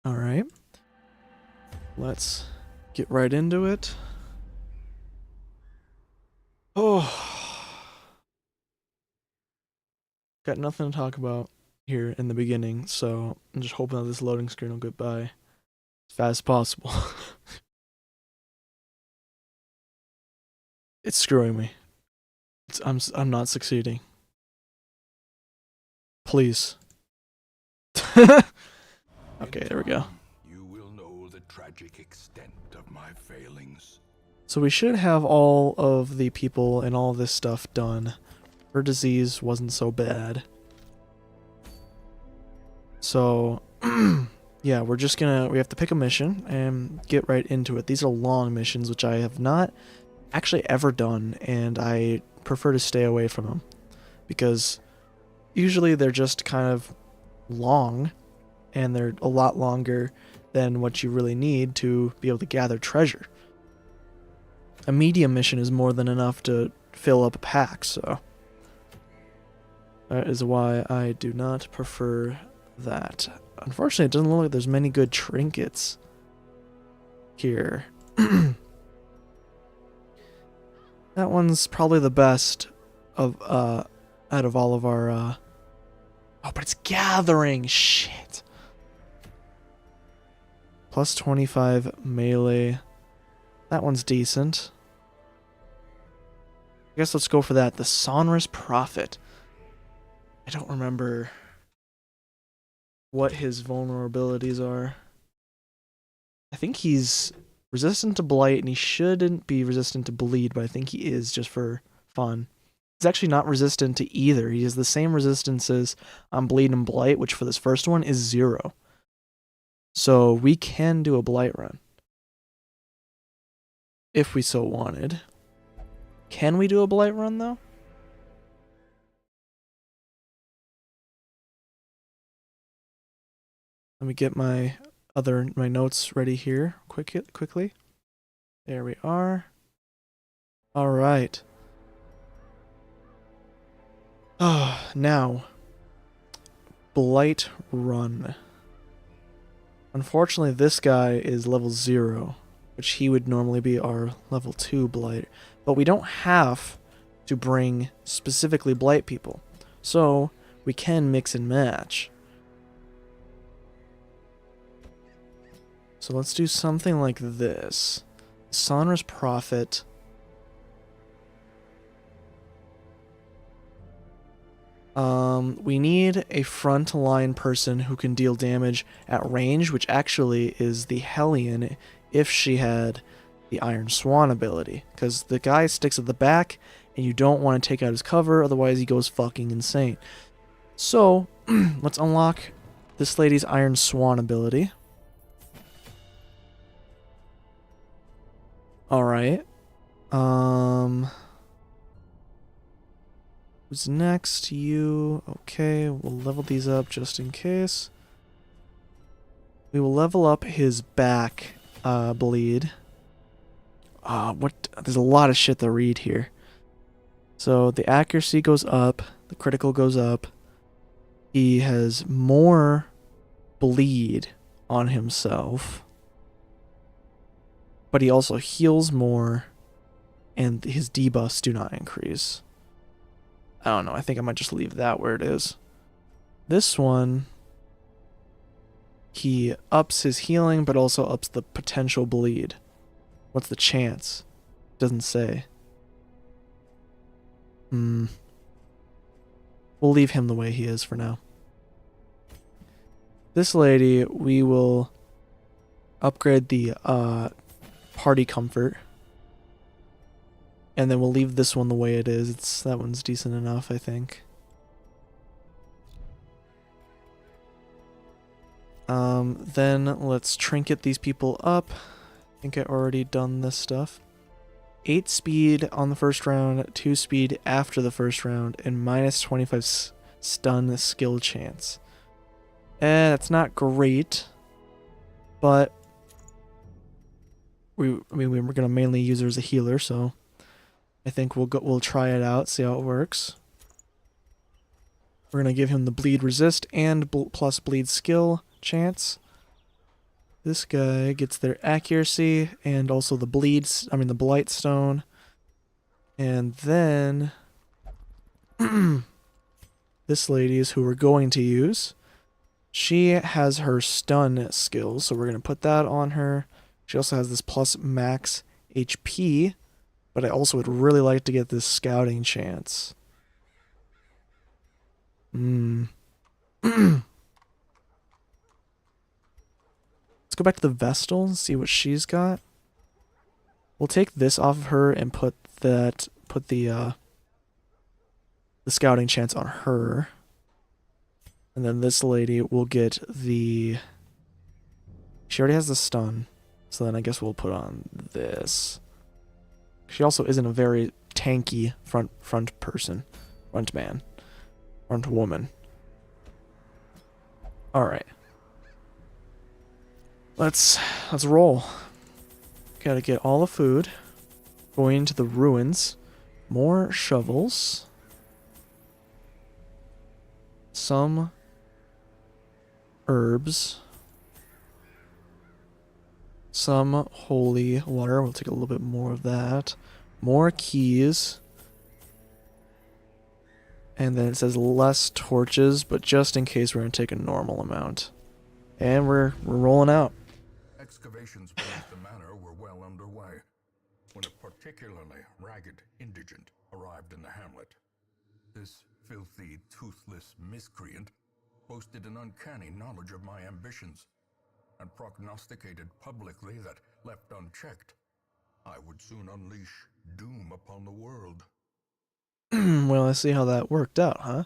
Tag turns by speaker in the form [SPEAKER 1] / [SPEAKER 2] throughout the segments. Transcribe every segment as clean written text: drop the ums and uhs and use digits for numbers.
[SPEAKER 1] Alright. Let's get right into it. Oh. Got nothing to talk about here in the beginning, so I'm just hoping that this loading screen will get by as fast as possible. It's screwing me. I'm not succeeding. Please. Okay, there we go.
[SPEAKER 2] You will know the tragic extent of my failings.
[SPEAKER 1] So we should have all of the people and all this stuff done. Her disease wasn't so bad. So, yeah, we have to pick a mission and get right into it. These are long missions, which I have not actually ever done, and I prefer to stay away from them. Because usually they're just kind of long, and they're a lot longer than what you really need to be able to gather treasure. A medium mission is more than enough to fill up a pack, so that is why I do not prefer that. Unfortunately, it doesn't look like there's many good trinkets here. That one's probably the best of out of all of our oh, but it's gathering. Shit. Plus 25 melee. That one's decent. I guess let's go for that. The Sonorous Prophet. I don't remember what his vulnerabilities are. I think he's resistant to blight, and he shouldn't be resistant to bleed, but I think he is just for fun. He's actually not resistant to either. He has the same resistances on bleed and blight, which for this first one is 0. So we can do a blight run. If we so wanted. Can we do a blight run, though? Let me get my notes ready here quickly. There we are. All right. Now, blight run. Unfortunately, this guy is level 0, which he would normally be our level 2 blight. But we don't have to bring specifically blight people, so we can mix and match. So let's do something like this. Sonorous Prophet. We need a frontline person who can deal damage at range, which actually is the Hellion if she had the Iron Swan ability. Because the guy sticks at the back, and you don't want to take out his cover, otherwise he goes fucking insane. So, let's unlock this lady's Iron Swan ability. Alright. Who's next? You. Okay, we'll level these up just in case. We will level up his back bleed. There's a lot of shit to read here. So the accuracy goes up, the critical goes up. He has more bleed on himself, but he also heals more, and his debuffs do not increase. I don't know, I think I might just leave that where it is. This one, he ups his healing, but also ups the potential bleed. What's the chance? Doesn't say. We'll leave him the way he is for now. This lady, we will upgrade the party comfort. And then we'll leave this one the way it is. That one's decent enough, I think. Then let's trinket these people up. I think I already done this stuff. 8 speed on the first round, 2 speed after the first round, and minus 25 stun skill chance. That's not great, but we're gonna mainly use her as a healer, so I think we'll try it out, see how it works. We're gonna give him the bleed resist and plus bleed skill chance. This guy gets their accuracy and also the bleeds, I mean the blight stone. And then this lady is who we're going to use. She has her stun skills, so we're going to put that on her. She also has this plus max HP, but I also would really like to get this scouting chance. Let's go back to the Vestal and see what she's got. We'll take this off of her and put the scouting chance on her. And then this lady will get the... She already has the stun, so then I guess we'll put on this. She also isn't a very tanky front woman. All right. Let's roll. Gotta get all the food. Going into the ruins. More shovels. Some herbs. Some holy water. We'll take a little bit more of that. More keys. And then it says less torches, but just in case we're going to take a normal amount. And we're rolling out.
[SPEAKER 2] Excavations beneath the manor were well underway when a particularly ragged indigent arrived in the hamlet. This filthy, toothless miscreant boasted an uncanny knowledge of my ambitions and prognosticated publicly that, left unchecked, I would soon unleash doom upon the world.
[SPEAKER 1] Well, I see how that worked out, huh?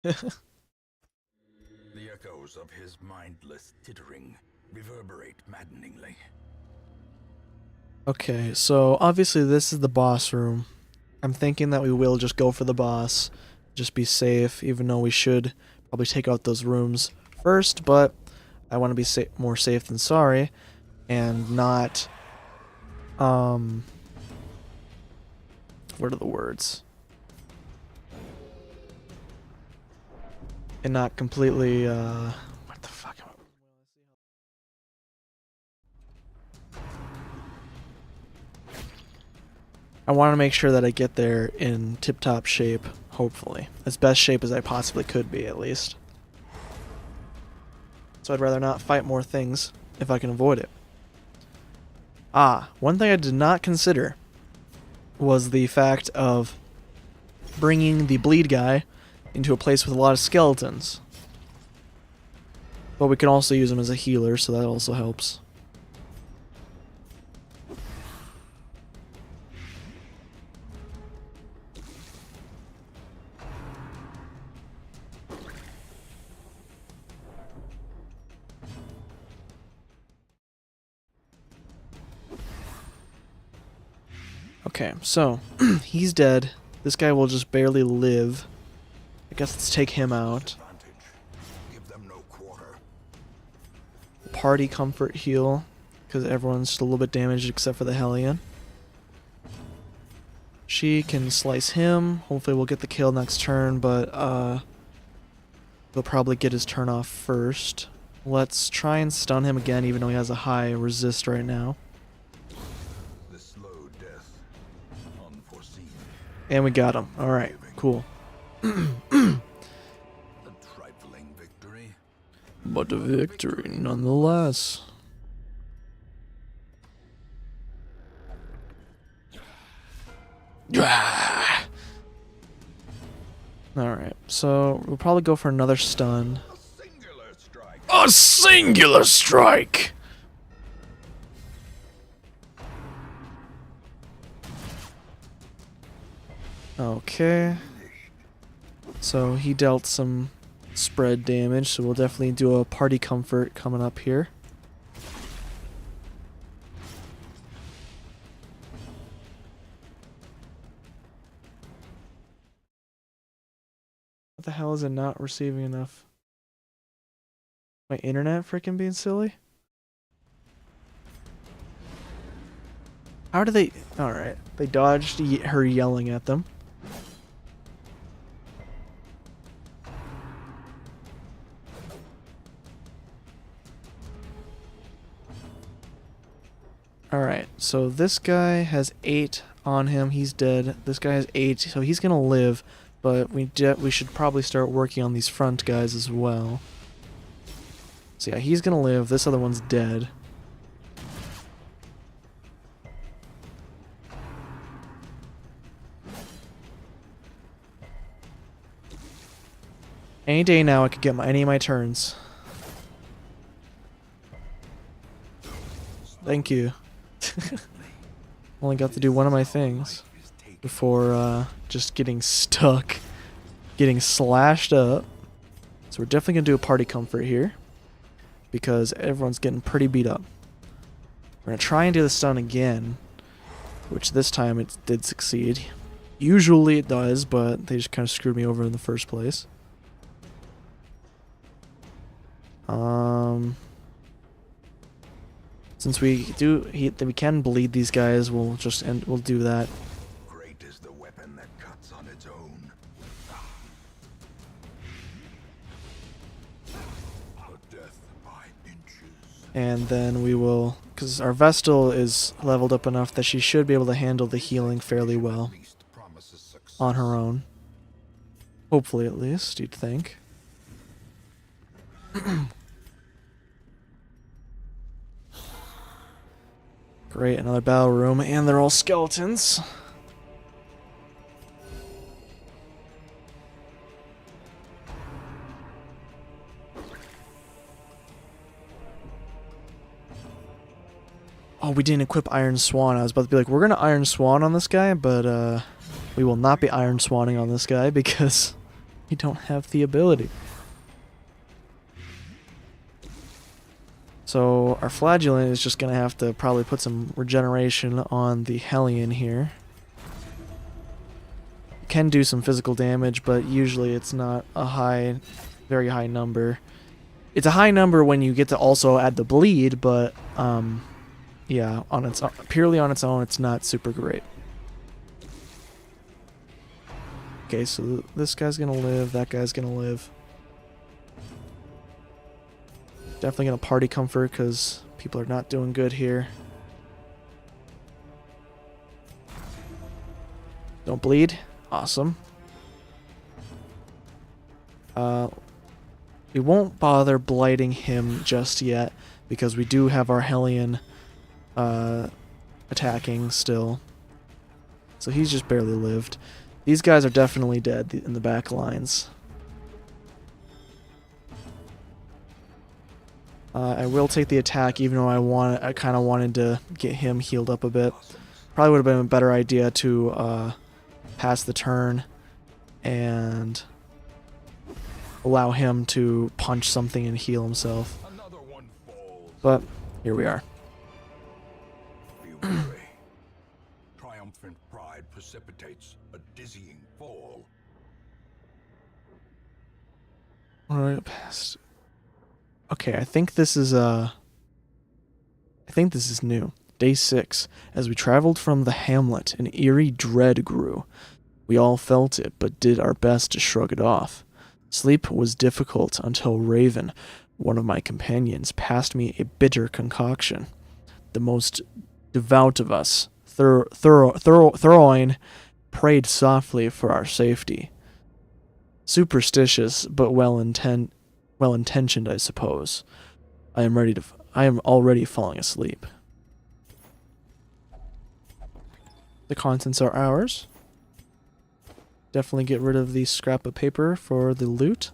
[SPEAKER 2] The echoes of his mindless tittering reverberate maddeningly.
[SPEAKER 1] Okay, so obviously this is the boss room. I'm thinking that we will just go for the boss, just be safe, even though we should probably take out those rooms first, but I want to be more safe than sorry, and not, what are the words? And not completely, what the fuck? I want to make sure that I get there in tip-top shape, hopefully. As best shape as I possibly could be, at least. So I'd rather not fight more things if I can avoid it. Ah, one thing I did not consider was the fact of bringing the bleed guy into a place with a lot of skeletons. But we can also use him as a healer, so that also helps. Okay, so he's dead. This guy will just barely live. I guess let's take him out.
[SPEAKER 2] Give them no quarter.
[SPEAKER 1] Party comfort heal, because everyone's just a little bit damaged except for the Hellion. She can slice him. Hopefully we'll get the kill next turn, but they'll probably get his turn off first. Let's try and stun him again, even though he has a high resist right now.
[SPEAKER 2] The slow death, unforeseen.
[SPEAKER 1] And we got him. Alright, cool.
[SPEAKER 2] A trifling victory.
[SPEAKER 1] But a victory nonetheless. Alright, so we'll probably go for another stun.
[SPEAKER 2] A singular strike.
[SPEAKER 1] A singular strike! Okay. So he dealt some spread damage, so we'll definitely do a party comfort coming up here. What the hell is it not receiving enough? My internet freaking being silly? How do they... Alright, they dodged her yelling at them. Alright, so this guy has 8 on him. He's dead. This guy has 8, so he's gonna live. But we should probably start working on these front guys as well. So yeah, he's gonna live. This other one's dead. Any day now I could get any of my turns. Thank you. Only got to do one of my things before just getting stuck, getting slashed up. So we're definitely gonna do a party comfort here because everyone's getting pretty beat up. We're gonna try and do the stun again, which this time it did succeed. Usually it does, but they just kind of screwed me over in the first place. Since we can bleed these guys, we'll do that.
[SPEAKER 2] Great is the weapon that cuts on its own. A death by inches.
[SPEAKER 1] And then we will, because our Vestal is leveled up enough that she should be able to handle the healing fairly well on her own. Hopefully, at least, you'd think. Great, another battle room, and they're all skeletons. Oh, we didn't equip Iron Swan. I was about to be like, we're gonna Iron Swan on this guy, but we will not be Iron Swanning on this guy because we don't have the ability. So our Flagellant is just going to have to probably put some regeneration on the Hellion here. It can do some physical damage, but usually it's not a very high number. It's a high number when you get to also add the bleed, but yeah, purely on its own, it's not super great. Okay, so this guy's going to live, that guy's going to live. Definitely gonna party comfort because people are not doing good here. Don't bleed. Awesome. We won't bother blighting him just yet because we do have our Hellion attacking still. So he's just barely lived. These guys are definitely dead in the back lines. I will take the attack, even though I kind of wanted to get him healed up a bit. Probably would have been a better idea to pass the turn and allow him to punch something and heal himself. But here we are.
[SPEAKER 2] Triumphant pride precipitates a dizzying fall.
[SPEAKER 1] Alright, past. Okay, I think this is new. Day 6. As we traveled from the hamlet, an eerie dread grew. We all felt it, but did our best to shrug it off. Sleep was difficult until Raven, one of my companions, passed me a bitter concoction. The most devout of us, Thoroin, prayed softly for our safety. Superstitious, but well-intentioned, I suppose. I am already falling asleep. The contents are ours. Definitely get rid of the scrap of paper for the loot.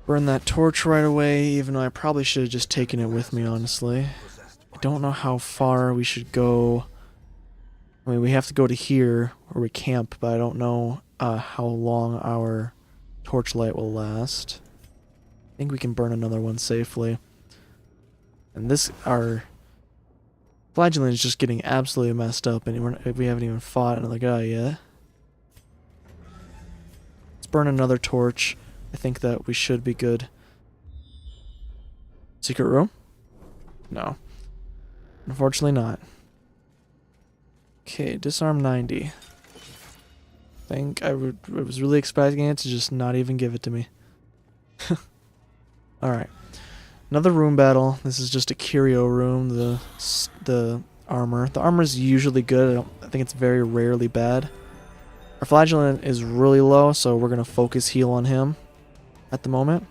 [SPEAKER 1] Burn that torch right away, even though I probably should have just taken it with me, honestly. I don't know how far we should go. I mean, we have to go to here, where we camp, but I don't know how long our torchlight will last. I think we can burn another one safely. And our Flagellant is just getting absolutely messed up, and we haven't even fought another guy yet. Let's burn another torch. I think that we should be good. Secret room? No. Unfortunately not. Okay, disarm 90. think I was really expecting it to just not even give it to me. Alright. Another room battle. This is just a curio room. The armor. The armor is usually good. I think it's very rarely bad. Our flagellant is really low, so we're going to focus heal on him at the moment.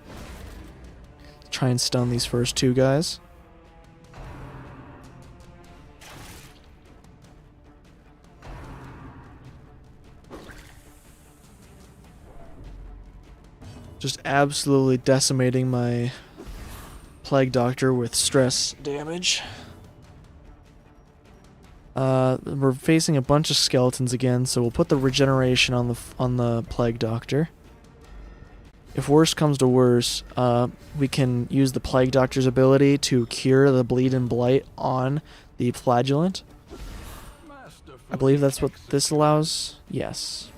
[SPEAKER 1] Try and stun these first two guys. Just absolutely decimating my Plague Doctor with stress damage. We're facing a bunch of skeletons again, so we'll put the regeneration on the Plague Doctor. If worse comes to worse, we can use the Plague Doctor's ability to cure the bleed and blight on the flagellant. I believe that's what this allows. Yes.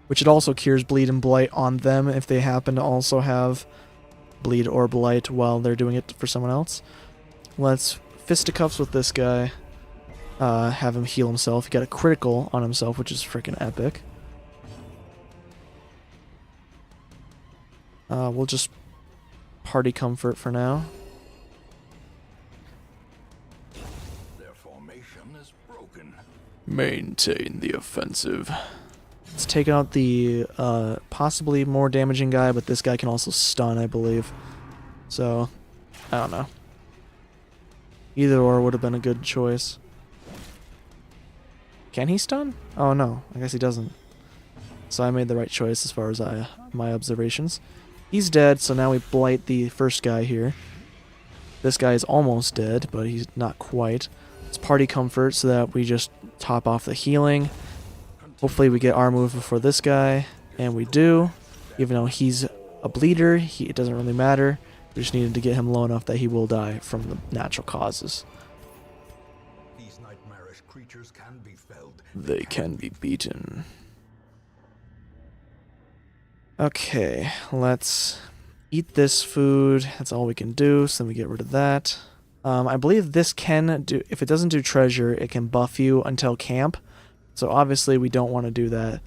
[SPEAKER 1] Which it also cures bleed and blight on them if they happen to also have bleed or blight while they're doing it for someone else. Let's fisticuffs with this guy. Have him heal himself. He got a critical on himself, which is freaking epic. We'll just party comfort for now.
[SPEAKER 2] Their formation is broken.
[SPEAKER 1] Maintain the offensive. Let's take out the possibly more damaging guy, but this guy can also stun, I believe. So, I don't know. Either or would have been a good choice. Can he stun? Oh no, I guess he doesn't. So I made the right choice as far as my observations. He's dead, so now we blight the first guy here. This guy is almost dead, but he's not quite. It's party comfort so that we just top off the healing. Hopefully we get our move before this guy, and we do. Even though he's a bleeder, it doesn't really matter. We just needed to get him low enough that he will die from the natural causes.
[SPEAKER 2] These nightmarish creatures can be felled.
[SPEAKER 1] They can be beaten. Okay, let's eat this food. That's all we can do, so then we get rid of that. I believe this can do, if it doesn't do treasure, it can buff you until camp. So obviously we don't want to do that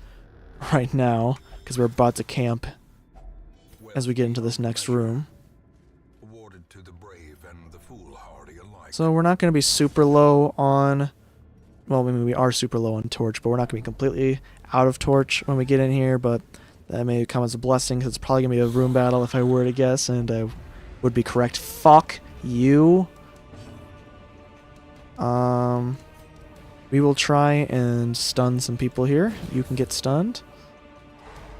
[SPEAKER 1] right now, because we're about to camp as we get into this next room.
[SPEAKER 2] Awarded to the brave and the foolhardy alike.
[SPEAKER 1] So we're not going to be super low on, well, I mean, we are super low on torch, but we're not going to be completely out of torch when we get in here, but that may come as a blessing, because it's probably going to be a room battle if I were to guess, and I would be correct. Fuck you. We will try and stun some people here. You can get stunned.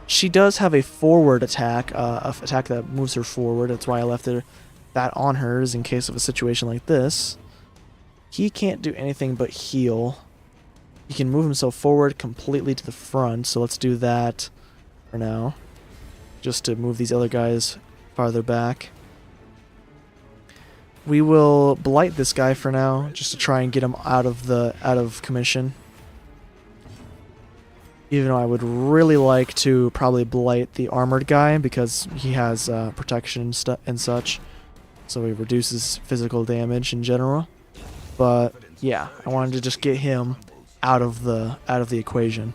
[SPEAKER 1] She does have a forward attack, attack that moves her forward. That's why I left that on hers in case of a situation like this. He can't do anything but heal. He can move himself forward completely to the front, so let's do that for now. Just to move these other guys farther back. We will blight this guy for now, just to try and get him out of commission. Even though I would really like to probably blight the armored guy because he has protection and such, so he reduces physical damage in general. But yeah, I wanted to just get him out of the equation.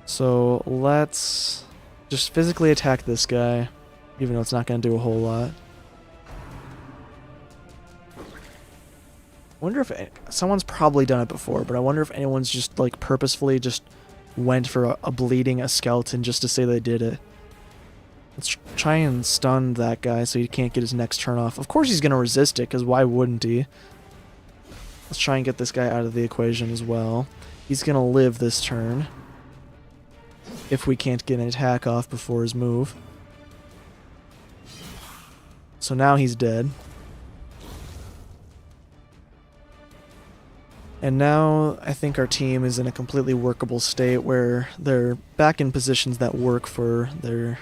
[SPEAKER 1] So let's just physically attack this guy. Even though it's not going to do a whole lot. I wonder if someone's probably done it before, but I wonder if anyone's just like purposefully just went for a bleeding a skeleton just to say they did it. Let's try and stun that guy so he can't get his next turn off. Of course he's going to resist it, because why wouldn't he? Let's try and get this guy out of the equation as well. He's going to live this turn. If we can't get an attack off before his move. So now he's dead. And now I think our team is in a completely workable state where they're back in positions that work for their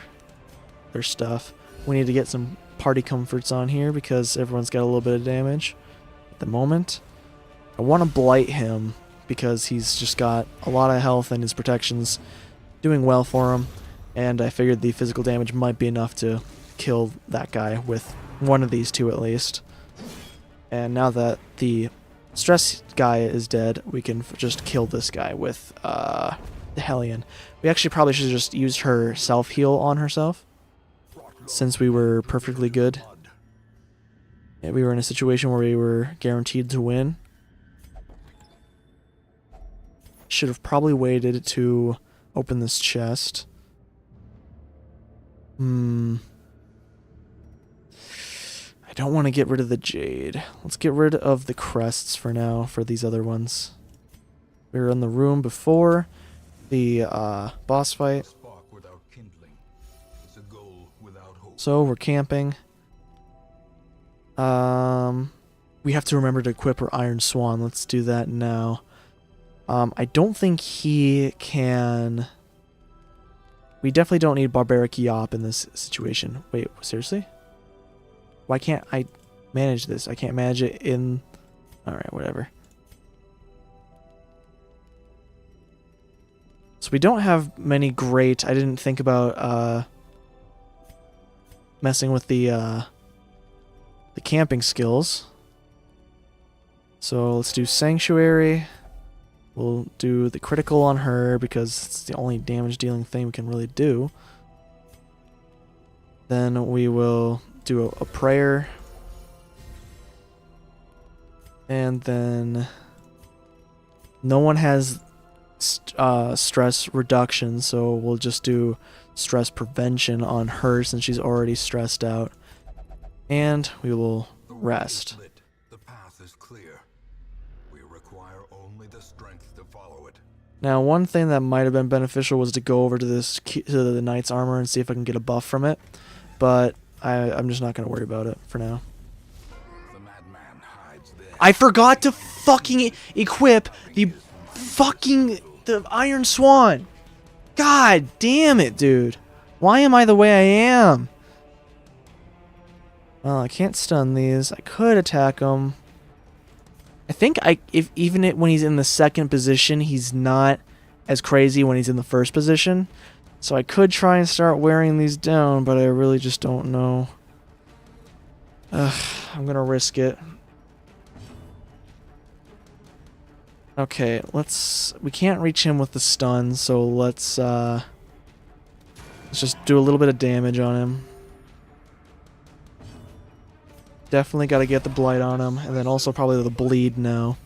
[SPEAKER 1] stuff. We need to get some party comforts on here because everyone's got a little bit of damage at the moment. I want to blight him because he's just got a lot of health and his protection's doing well for him. And I figured the physical damage might be enough to kill that guy with one of these two at least. And now that the stress guy is dead, we can just kill this guy with the Hellion. We actually probably should have just used her self-heal on herself, since we were perfectly good. Yeah, we were in a situation where we were guaranteed to win. Should have probably waited to open this chest. I don't want to get rid of the jade. Let's get rid of the crests for now for these other ones. We were in the room before the boss fight. So we're camping. We have to remember to equip our Iron Swan. Let's do that now. I don't think he can... We definitely don't need Barbaric Yop in this situation. Wait, seriously? Why can't I manage this? I can't manage it in... Alright, whatever. So we don't have many great... I didn't think about messing with the camping skills. So let's do Sanctuary. We'll do the critical on her because it's the only damage dealing thing we can really do. Then we will do a prayer. And then no one has stress reduction, so we'll just do stress prevention on her since she's already stressed out. And we will rest.
[SPEAKER 2] The path is clear. We require only the strength to follow it.
[SPEAKER 1] Now, one thing that might have been beneficial was to go over to the knight's armor and see if I can get a buff from it, but I'm just not going to worry about it for now.
[SPEAKER 2] The madman hides there.
[SPEAKER 1] I forgot to fucking equip the Iron Swan. God damn it, dude. Why am I the way I am? Well, I can't stun these. I could attack him. I think when he's in the second position, he's not as crazy when he's in the first position. So I could try and start wearing these down, but I really just don't know. I'm gonna risk it. Okay, we can't reach him with the stun, so let's just do a little bit of damage on him. Definitely got to get the blight on him, and then also probably the bleed now.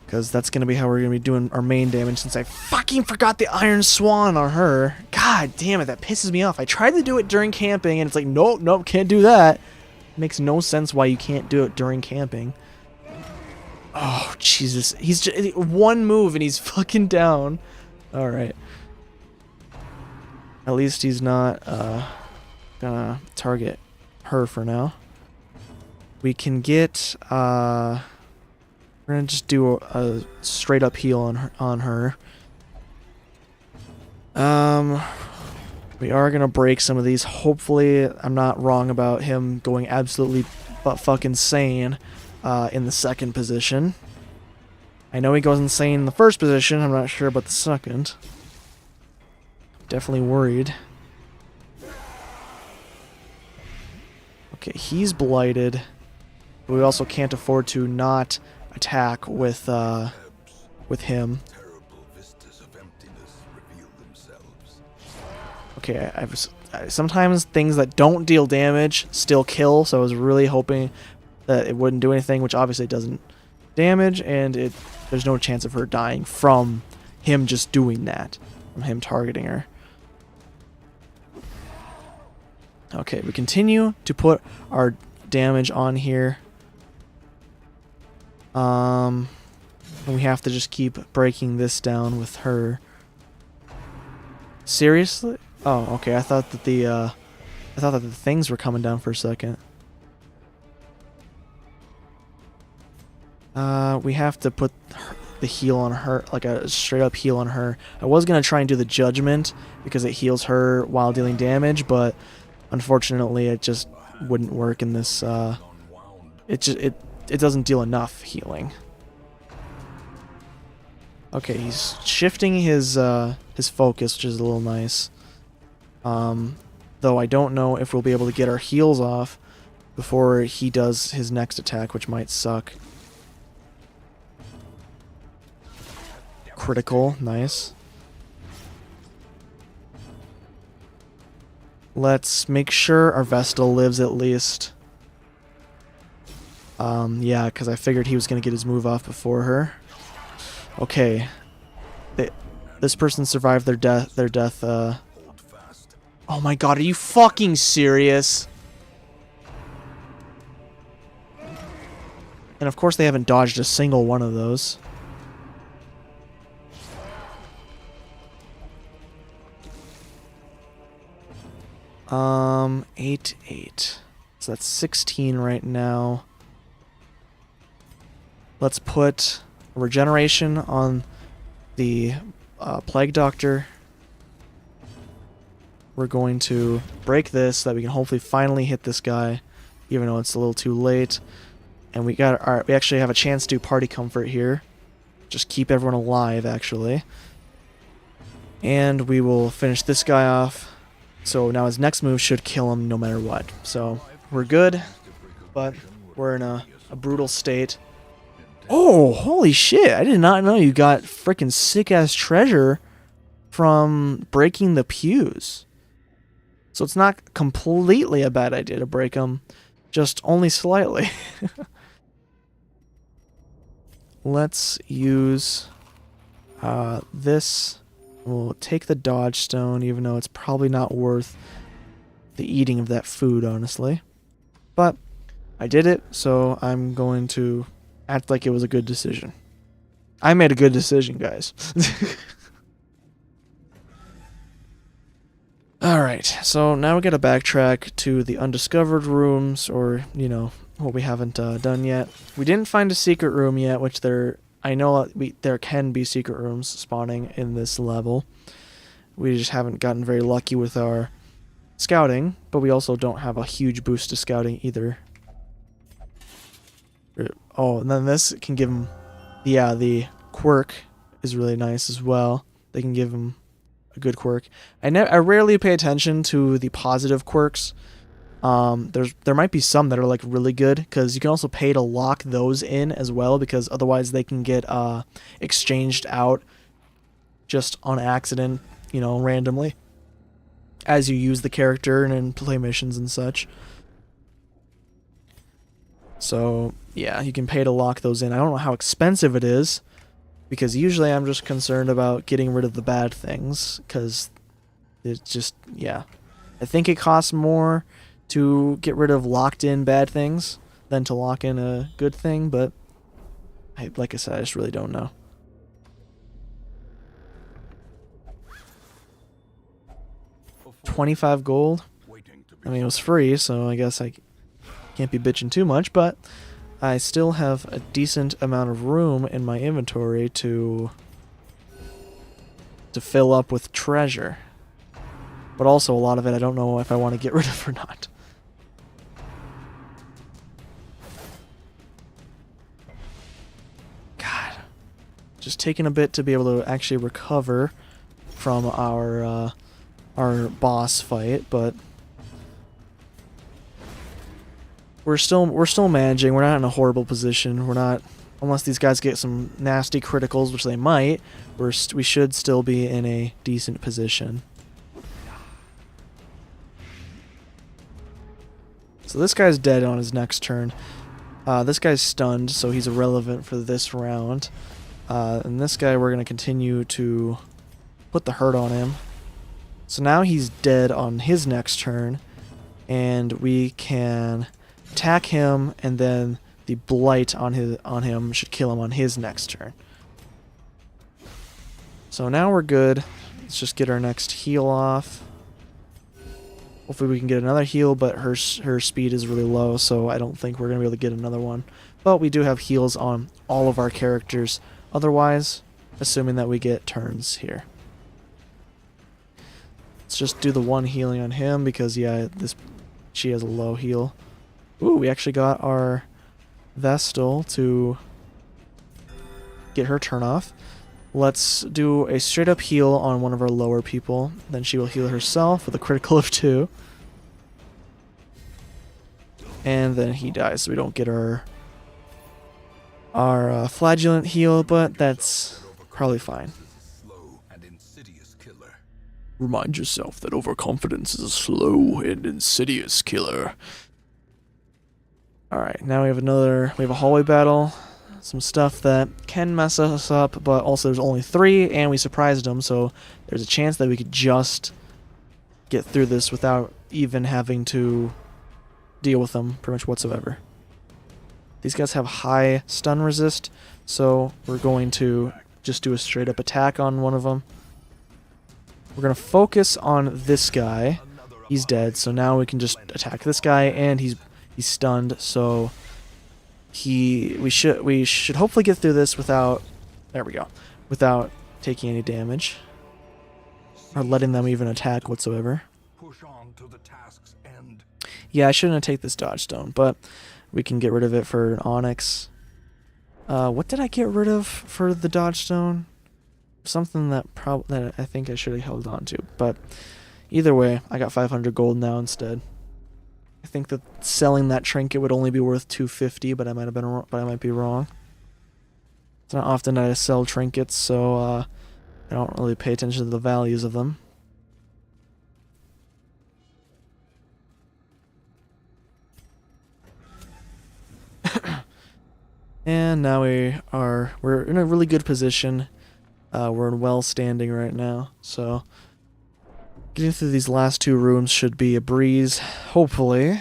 [SPEAKER 1] Because that's going to be how we're going to be doing our main damage, since I fucking forgot the Iron Swan on her. God damn it, that pisses me off. I tried to do it during camping, and it's like, nope, can't do that. It makes no sense why you can't do it during camping. Oh, Jesus. He's just one move, and he's fucking down. Alright. At least he's not gonna target her for now. We can get, we're gonna just do a straight up heal on her. We are gonna break some of these. Hopefully, I'm not wrong about him going absolutely fucking insane in the second position. I know he goes insane in the first position. I'm not sure about the second. Definitely worried. Okay, he's blighted. We also can't afford to not attack with him. Okay, sometimes things that don't deal damage still kill, so I was really hoping that it wouldn't do anything, which obviously it doesn't damage, and there's no chance of her dying from him just doing that, from him targeting her. Okay, we continue to put our damage on here. And we have to just keep breaking this down with her. Seriously? Oh, okay. I thought that the things were coming down for a second. We have to put the heal on her, like a straight up heal on her. I was gonna try and do the judgment because it heals her while dealing damage, but unfortunately it just wouldn't work in this. It doesn't deal enough healing. Okay, he's shifting his focus, which is a little nice. Though I don't know if we'll be able to get our heals off before he does his next attack, which might suck. critical. Nice. Let's make sure our Vestal lives at least. Yeah, because I figured he was going to get his move off before her. Okay. This person survived their death. Oh my god, are you fucking serious? And of course they haven't dodged a single one of those. Um, 8. So that's 16 right now. Let's put regeneration on the Plague Doctor. We're going to break this so that we can hopefully finally hit this guy, even though it's a little too late. And we actually have a chance to do Party Comfort here. Just keep everyone alive, actually. And we will finish this guy off. So now his next move should kill him no matter what. So we're good, but we're in a brutal state. Oh, holy shit. I did not know you got freaking sick-ass treasure from breaking the pews. So it's not completely a bad idea to break them, just only slightly. Let's use this. We'll take the dodge stone, even though it's probably not worth the eating of that food, honestly. But I did it, so I'm going to act like it was a good decision. I made a good decision, guys. Alright, so now we gotta backtrack to the undiscovered rooms, or, you know, what we haven't done yet. We didn't find a secret room yet, which I know there can be secret rooms spawning in this level. We just haven't gotten very lucky with our scouting, but we also don't have a huge boost to scouting either. Oh, and then this can give him, yeah, the quirk is really nice as well. They can give him a good quirk. I rarely pay attention to the positive quirks. There might be some that are like really good, because you can also pay to lock those in as well, because otherwise they can get exchanged out just on accident, you know, randomly, as you use the character and play missions and such. So yeah, you can pay to lock those in. I don't know how expensive it is, because usually I'm just concerned about getting rid of the bad things, because it's just, yeah. I think it costs more to get rid of locked in bad things than to lock in a good thing, but like I said, I just really don't know. $25 gold. I mean, it was free, so I guess I can't be bitching too much, but I still have a decent amount of room in my inventory to fill up with treasure. But also a lot of it I don't know if I want to get rid of or not. God. Just taking a bit to be able to actually recover from our boss fight, but we're still managing. We're not in a horrible position. We're not, unless these guys get some nasty criticals, which they might. We should still be in a decent position. So this guy's dead on his next turn. This guy's stunned, so he's irrelevant for this round. And this guy, we're going to continue to put the hurt on him. So now he's dead on his next turn, and we can attack him, and then the blight on him should kill him on his next turn. So now we're good. Let's just get our next heal off. Hopefully we can get another heal, but her speed is really low, so I don't think we're going to be able to get another one. But we do have heals on all of our characters otherwise, assuming that we get turns here. Let's just do the one healing on him, because yeah, she has a low heal. Ooh, we actually got our Vestal to get her turn off. Let's do a straight up heal on one of our lower people. Then she will heal herself with a critical of 2. And then he dies, so we don't get our flagellant heal, but that's probably fine.
[SPEAKER 2] Slow and insidious killer.
[SPEAKER 1] Remind yourself that overconfidence is a slow and insidious killer. Alright, now we have a hallway battle. Some stuff that can mess us up, but also there's only 3, and we surprised them, so there's a chance that we could just get through this without even having to deal with them pretty much whatsoever. These guys have high stun resist, so we're going to just do a straight up attack on one of them. We're going to focus on this guy. He's dead, so now we can just attack this guy, and he's stunned, so we should hopefully get through this without without taking any damage or letting them even attack whatsoever.
[SPEAKER 2] Push on to the task's end.
[SPEAKER 1] Yeah, I shouldn't have taken this dodge stone, but we can get rid of it for an onyx. What did I get rid of for the dodge stone? Something that I think I should have held on to, but either way, I got 500 gold now instead. I think that selling that trinket would only be worth 250, but I might be wrong. It's not often that I sell trinkets, so I don't really pay attention to the values of them. And now we're in a really good position. We're in well standing right now, so getting through these last 2 rooms should be a breeze, hopefully.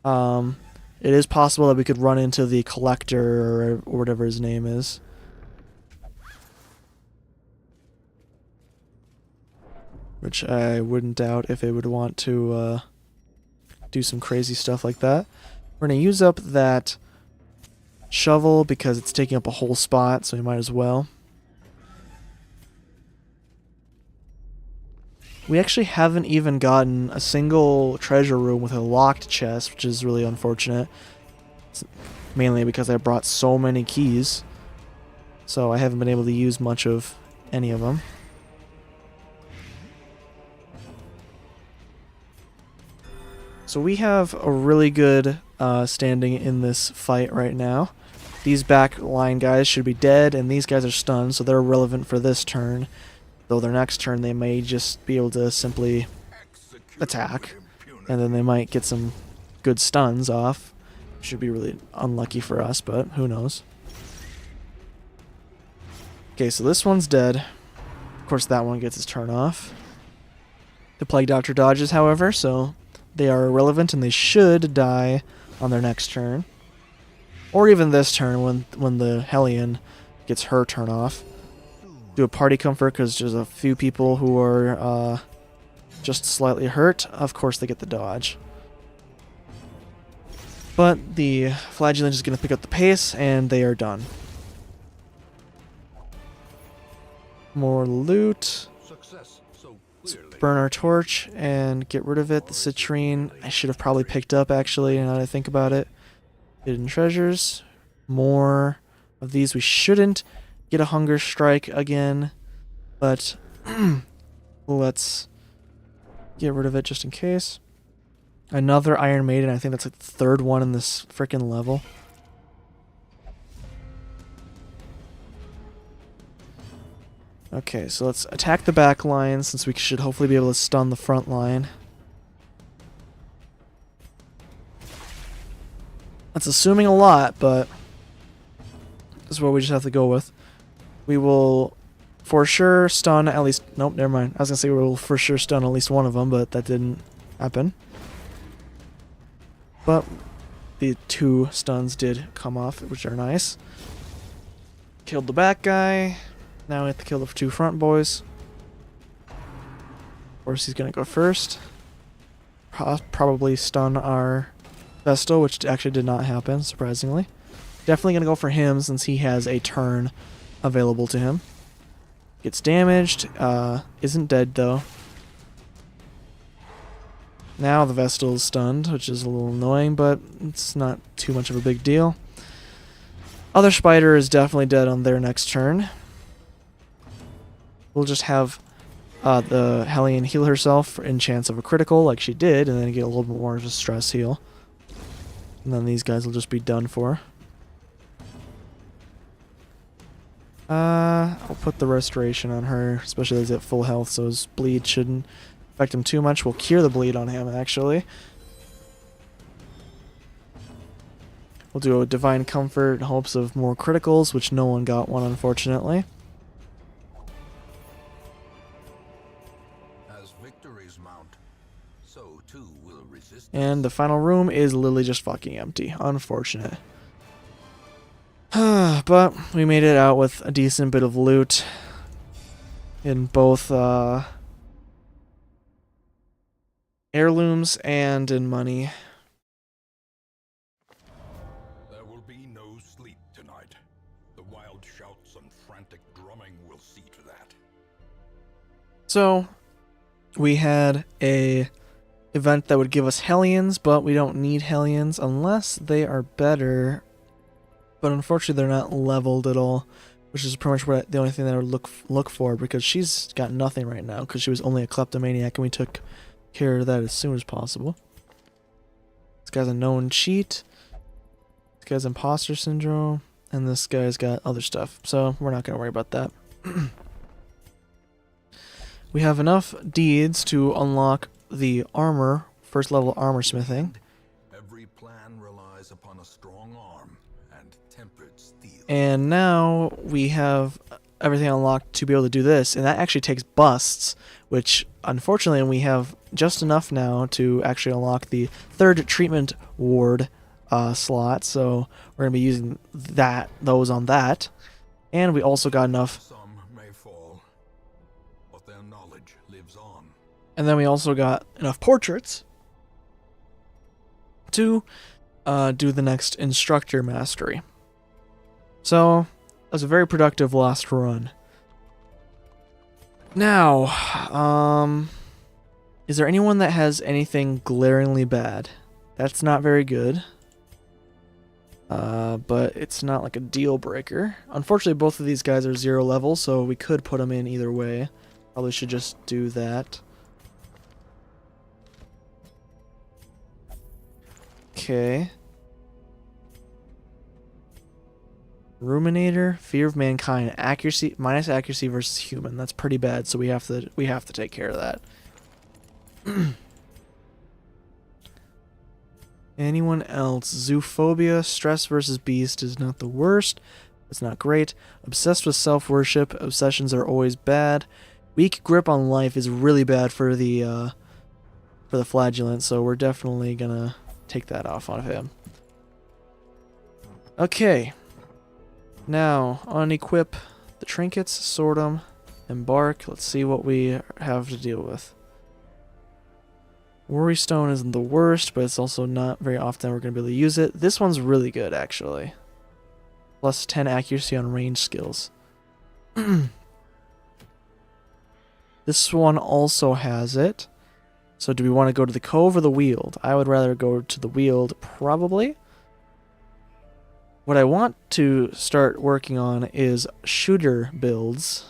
[SPEAKER 1] It is possible that we could run into the collector or whatever his name is. Which I wouldn't doubt if it would want to do some crazy stuff like that. We're going to use up that shovel because it's taking up a whole spot, so we might as well. We actually haven't even gotten a single treasure room with a locked chest, which is really unfortunate. It's mainly because I brought so many keys, so I haven't been able to use much of any of them. So we have a really good standing in this fight right now. These back line guys should be dead, and these guys are stunned, so they're irrelevant for this turn. Though their next turn they may just be able to simply attack, and then they might get some good stuns off. Should be really unlucky for us, but who knows. Okay, so this one's dead. Of course that one gets his turn off. The Plague Doctor dodges, however, so they are irrelevant and they should die on their next turn. Or even this turn when the Hellion gets her turn off. Do a party comfort because there's a few people who are just slightly hurt. Of course they get the dodge. But the Flagellant is going to pick up the pace and they are done. More loot. Let's burn our torch and get rid of it. The citrine I should have probably picked up actually, now that I think about it. Hidden treasures. More of these. We shouldn't get a hunger strike again, but let's get rid of it just in case. Another Iron Maiden. I think that's like the 3rd one in this frickin' level. Okay, so let's attack the back line since we should hopefully be able to stun the front line. That's assuming a lot, but this is what we just have to go with. We will for sure stun at least... Nope, never mind. I was going to say we will for sure stun at least one of them, but that didn't happen. But the 2 stuns did come off, which are nice. Killed the back guy. Now we have to kill the 2 front boys. Of course, he's going to go first. Probably stun our Vestal, which actually did not happen, surprisingly. Definitely going to go for him since he has a turn available to him. Gets damaged. Isn't dead, though. Now the Vestal is stunned, which is a little annoying, but it's not too much of a big deal. Other Spider is definitely dead on their next turn. We'll just have the Hellion heal herself in chance of a critical, like she did, and then get a little bit more of a stress heal. And then these guys will just be done for. I'll put the restoration on her, especially as he's at full health, so his bleed shouldn't affect him too much. We'll cure the bleed on him, actually. We'll do a Divine Comfort in hopes of more criticals, which no one got one, unfortunately.
[SPEAKER 2] As victories mount, so too will resistance.
[SPEAKER 1] And the final room is literally just fucking empty. Unfortunate. But we made it out with a decent bit of loot in both heirlooms and in money.
[SPEAKER 2] There will be no sleep tonight. The wild shouts and frantic drumming will see to that.
[SPEAKER 1] So, we had a event that would give us Hellions, but we don't need Hellions unless they are better. But unfortunately, they're not leveled at all, which is pretty much what the only thing that I would look for, because she's got nothing right now, because she was only a kleptomaniac, and we took care of that as soon as possible. This guy's a known cheat. This guy's imposter syndrome, and this guy's got other stuff, so we're not going to worry about that. We have enough deeds to unlock the armor, first level armor smithing.
[SPEAKER 2] Every plan relies upon a strong arm and tempered steel.
[SPEAKER 1] And now we have everything unlocked to be able to do this, and that actually takes busts, which unfortunately we have just enough now to actually unlock the third treatment ward slot, so we're going to be using those on that. And we also got enough.
[SPEAKER 2] Some may fall, but their knowledge lives on.
[SPEAKER 1] And then we also got enough portraits to do the next instructor mastery. So, that was a very productive last run. Now, is there anyone that has anything glaringly bad? That's not very good. But it's not like a deal breaker. Unfortunately, both of these guys are 0 level, so we could put them in either way. Probably should just do that. Okay. Ruminator, Fear of Mankind, accuracy minus accuracy versus human. That's pretty bad, so we have to take care of that. Anyone else? Zoophobia, stress versus beast is not the worst. It's not great. Obsessed with self-worship. Obsessions are always bad. Weak grip on life is really bad for the flagellant, so we're definitely gonna take that off of him. Okay. Now, unequip the trinkets, sort them, embark. Let's see what we have to deal with. Worry Stone isn't the worst, but it's also not very often we're going to be able to use it. This one's really good, actually. Plus 10 accuracy on range skills. This one also has it. So do we want to go to the Cove or the Weald? I would rather go to the Weald, probably. What I want to start working on is shooter builds.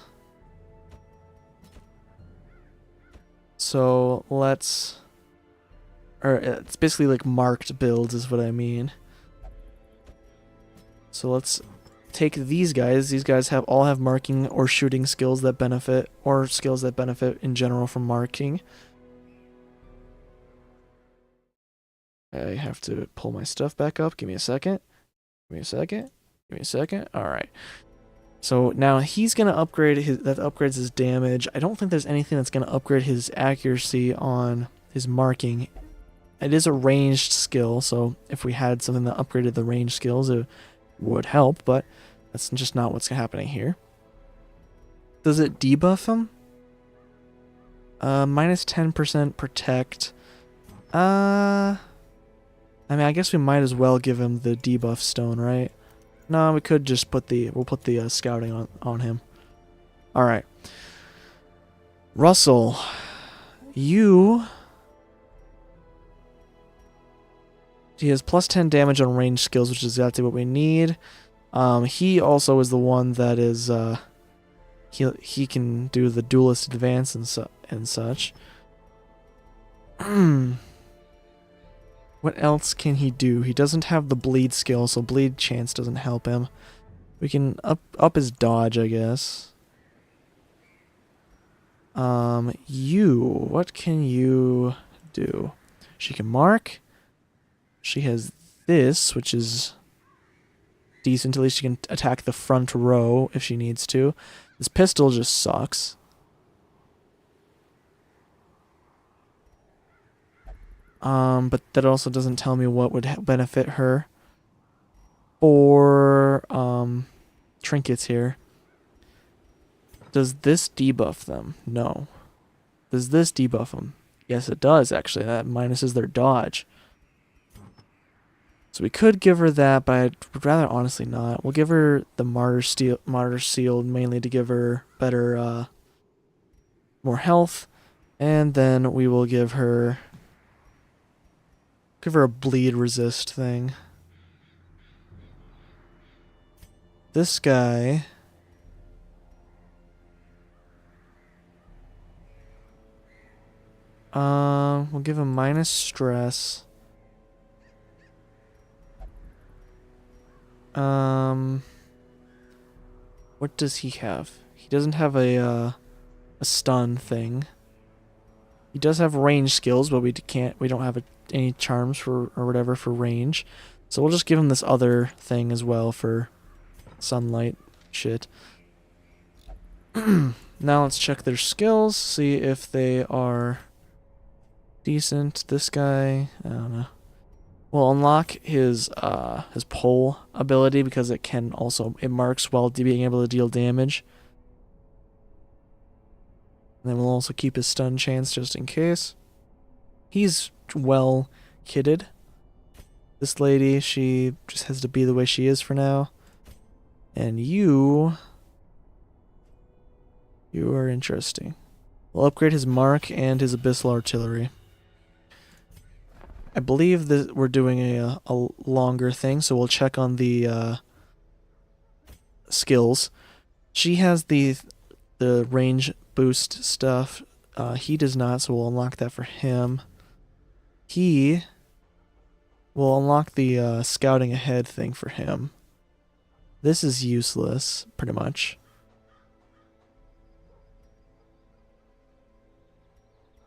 [SPEAKER 1] So let's... Or it's basically like marked builds is what I mean. So let's take these guys. These guys all have marking or shooting skills that benefit, or skills that benefit in general from marking. I have to pull my stuff back up. Give me a second. Give me a second. Give me a second. Alright. So now he's going to upgrade his... That upgrades his damage. I don't think there's anything that's going to upgrade his accuracy on his marking. It is a ranged skill, so if we had something that upgraded the ranged skills, it would help, but that's just not what's happening here. Does it debuff him? Minus 10% protect. I mean, I guess we might as well give him the debuff stone, right? No, we could just put we'll put the scouting on him. Alright. Russell, you... He has plus 10 damage on range skills, which is exactly what we need. He also is the one that is, he can do the duelist advance and such. What else can he do? He doesn't have the bleed skill, so bleed chance doesn't help him. We can up his dodge, I guess. What can you do? She can mark. She has this, which is decent. At least she can attack the front row if she needs to. This pistol just sucks. But that also doesn't tell me what would benefit her. Or, trinkets here. Does this debuff them? No. Does this debuff them? Yes, it does, actually. That minuses their dodge. So we could give her that, but I'd rather honestly not. We'll give her the Martyr Seal mainly to give her better, more health. And then we will give her a bleed resist thing. This guy... we'll give him minus stress. What does he have? He doesn't have a stun thing. He does have range skills, but we don't have any charms or whatever for range. So we'll just give him this other thing as well for sunlight shit. Now let's check their skills, see if they are decent. This guy, I don't know. We'll unlock his pole ability because it marks while being able to deal damage. And then we'll also keep his stun chance just in case. He's well kitted. This lady, she just has to be the way she is for now. And you are interesting. We'll upgrade his mark and his abyssal artillery. I believe that we're doing a longer thing, so we'll check on the skills. She has the range boost stuff. He does not, so we'll unlock that for him. He will unlock the scouting ahead thing for him. This is useless, pretty much.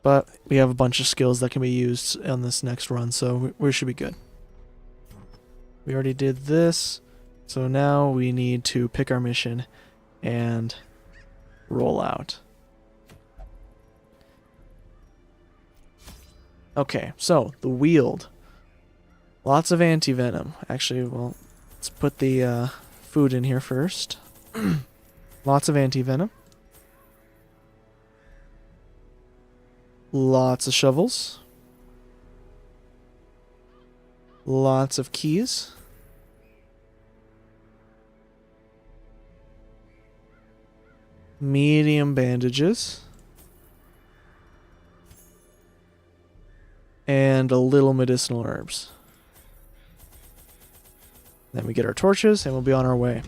[SPEAKER 1] But we have a bunch of skills that can be used on this next run, so we should be good. We already did this, so now we need to pick our mission and roll out. Okay, so the Weald. Lots of anti-venom. Actually, well, let's put the food in here first. Lots of anti-venom. Lots of shovels. Lots of keys. Medium bandages. And a little medicinal herbs. Then we get our torches and we'll be on our way.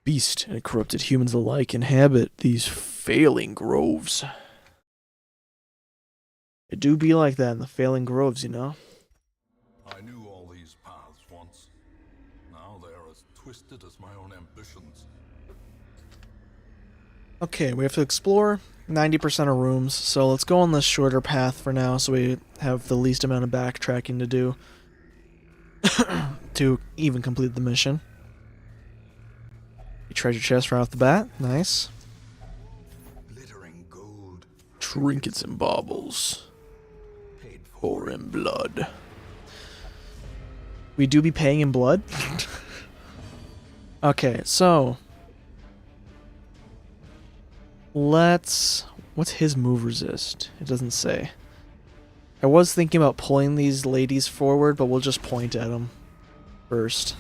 [SPEAKER 1] Beast and corrupted humans alike inhabit these failing groves. It do be like that in the failing groves, you know?
[SPEAKER 2] I knew all these paths once. Now they are as twisted as my own ambitions.
[SPEAKER 1] Okay, we have to explore 90% of rooms, so let's go on the shorter path for now so we have the least amount of backtracking to do to even complete the mission. Treasure chest right off the bat, nice.
[SPEAKER 2] Glittering gold.
[SPEAKER 1] Trinkets and baubles.
[SPEAKER 2] Paid for
[SPEAKER 1] Or in blood. We do be paying in blood? Okay, so what's his move resist? It doesn't say. I was thinking about pulling these ladies forward, but we'll just point at them first.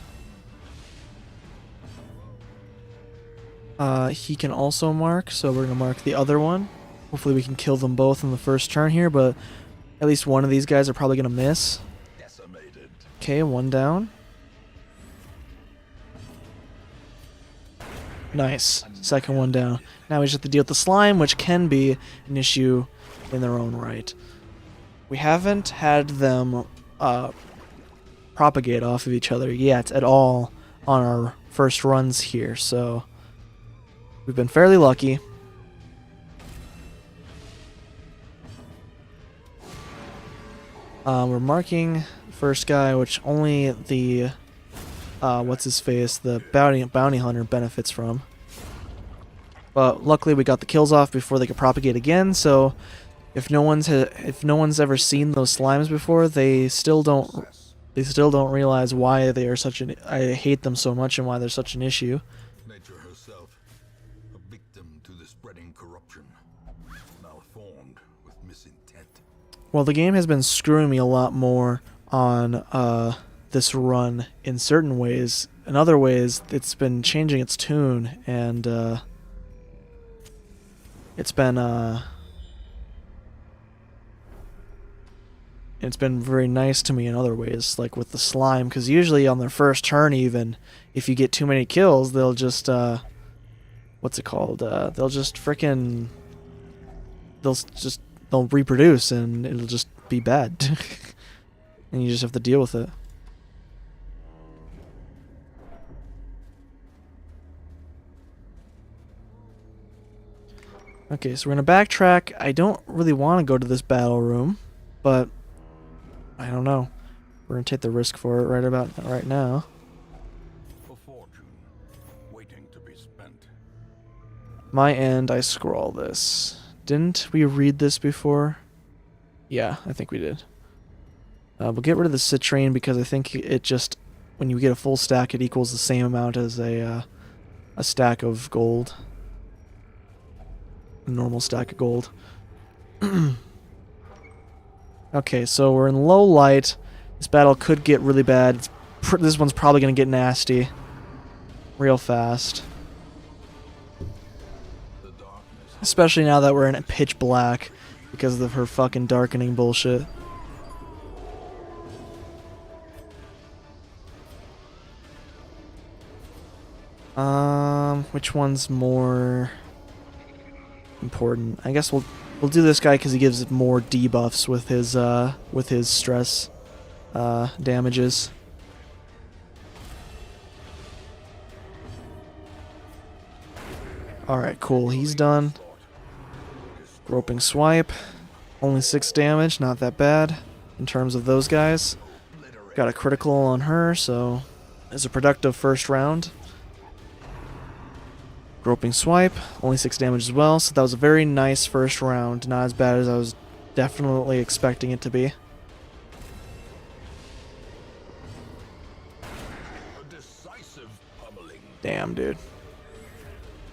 [SPEAKER 1] He can also mark, so we're gonna mark the other one. Hopefully we can kill them both in the first turn here, but at least one of these guys are probably gonna miss.
[SPEAKER 2] decimated.
[SPEAKER 1] Okay, one down. Nice. Second one down. Now we just have to deal with the slime, which can be an issue in their own right. We haven't had them propagate off of each other yet at all on our first runs here, so we've been fairly lucky. We're marking first guy, which only the what's his face, the bounty hunter benefits from. But luckily we got the kills off before they could propagate again, so if no one's ever seen those slimes before, they still don't realize why they are such an I hate them so much and why they're such an issue.
[SPEAKER 2] Nature herself, a victim to the spreading corruption, malformed with misintent.
[SPEAKER 1] Well, the game has been screwing me a lot more on this run in certain ways. In other ways, it's been changing its tune, and it's been very nice to me in other ways, like with the slime, because usually on their first turn, even if you get too many kills, they'll just what's it called? They'll just frickin' they'll reproduce and it'll just be bad, and you just have to deal with it. Okay, so we're gonna backtrack. I don't really want to go to this battle room, but I don't know. We're gonna take the risk for it right now.
[SPEAKER 2] A fortune waiting to be spent.
[SPEAKER 1] My end, I scroll this. Didn't we read this before? Yeah, I think we did. We'll get rid of the citrine because I think it just, when you get a full stack, it equals the same amount as a stack of gold. A normal stack of gold. Okay, so we're in low light. This battle could get really bad. This one's probably going to get nasty real fast. Especially now that we're in pitch black because of her fucking darkening bullshit. Which one's more important? I guess we'll do this guy because he gives more debuffs with his stress damages. Alright, cool. He's done. Groping swipe. Only 6 damage, not that bad in terms of those guys. Got a critical on her, so it's a productive first round. Groping swipe, only 6 damage as well, so that was a very nice first round. Not as bad as I was definitely expecting it to be.
[SPEAKER 2] A decisive pummeling.
[SPEAKER 1] Damn, dude.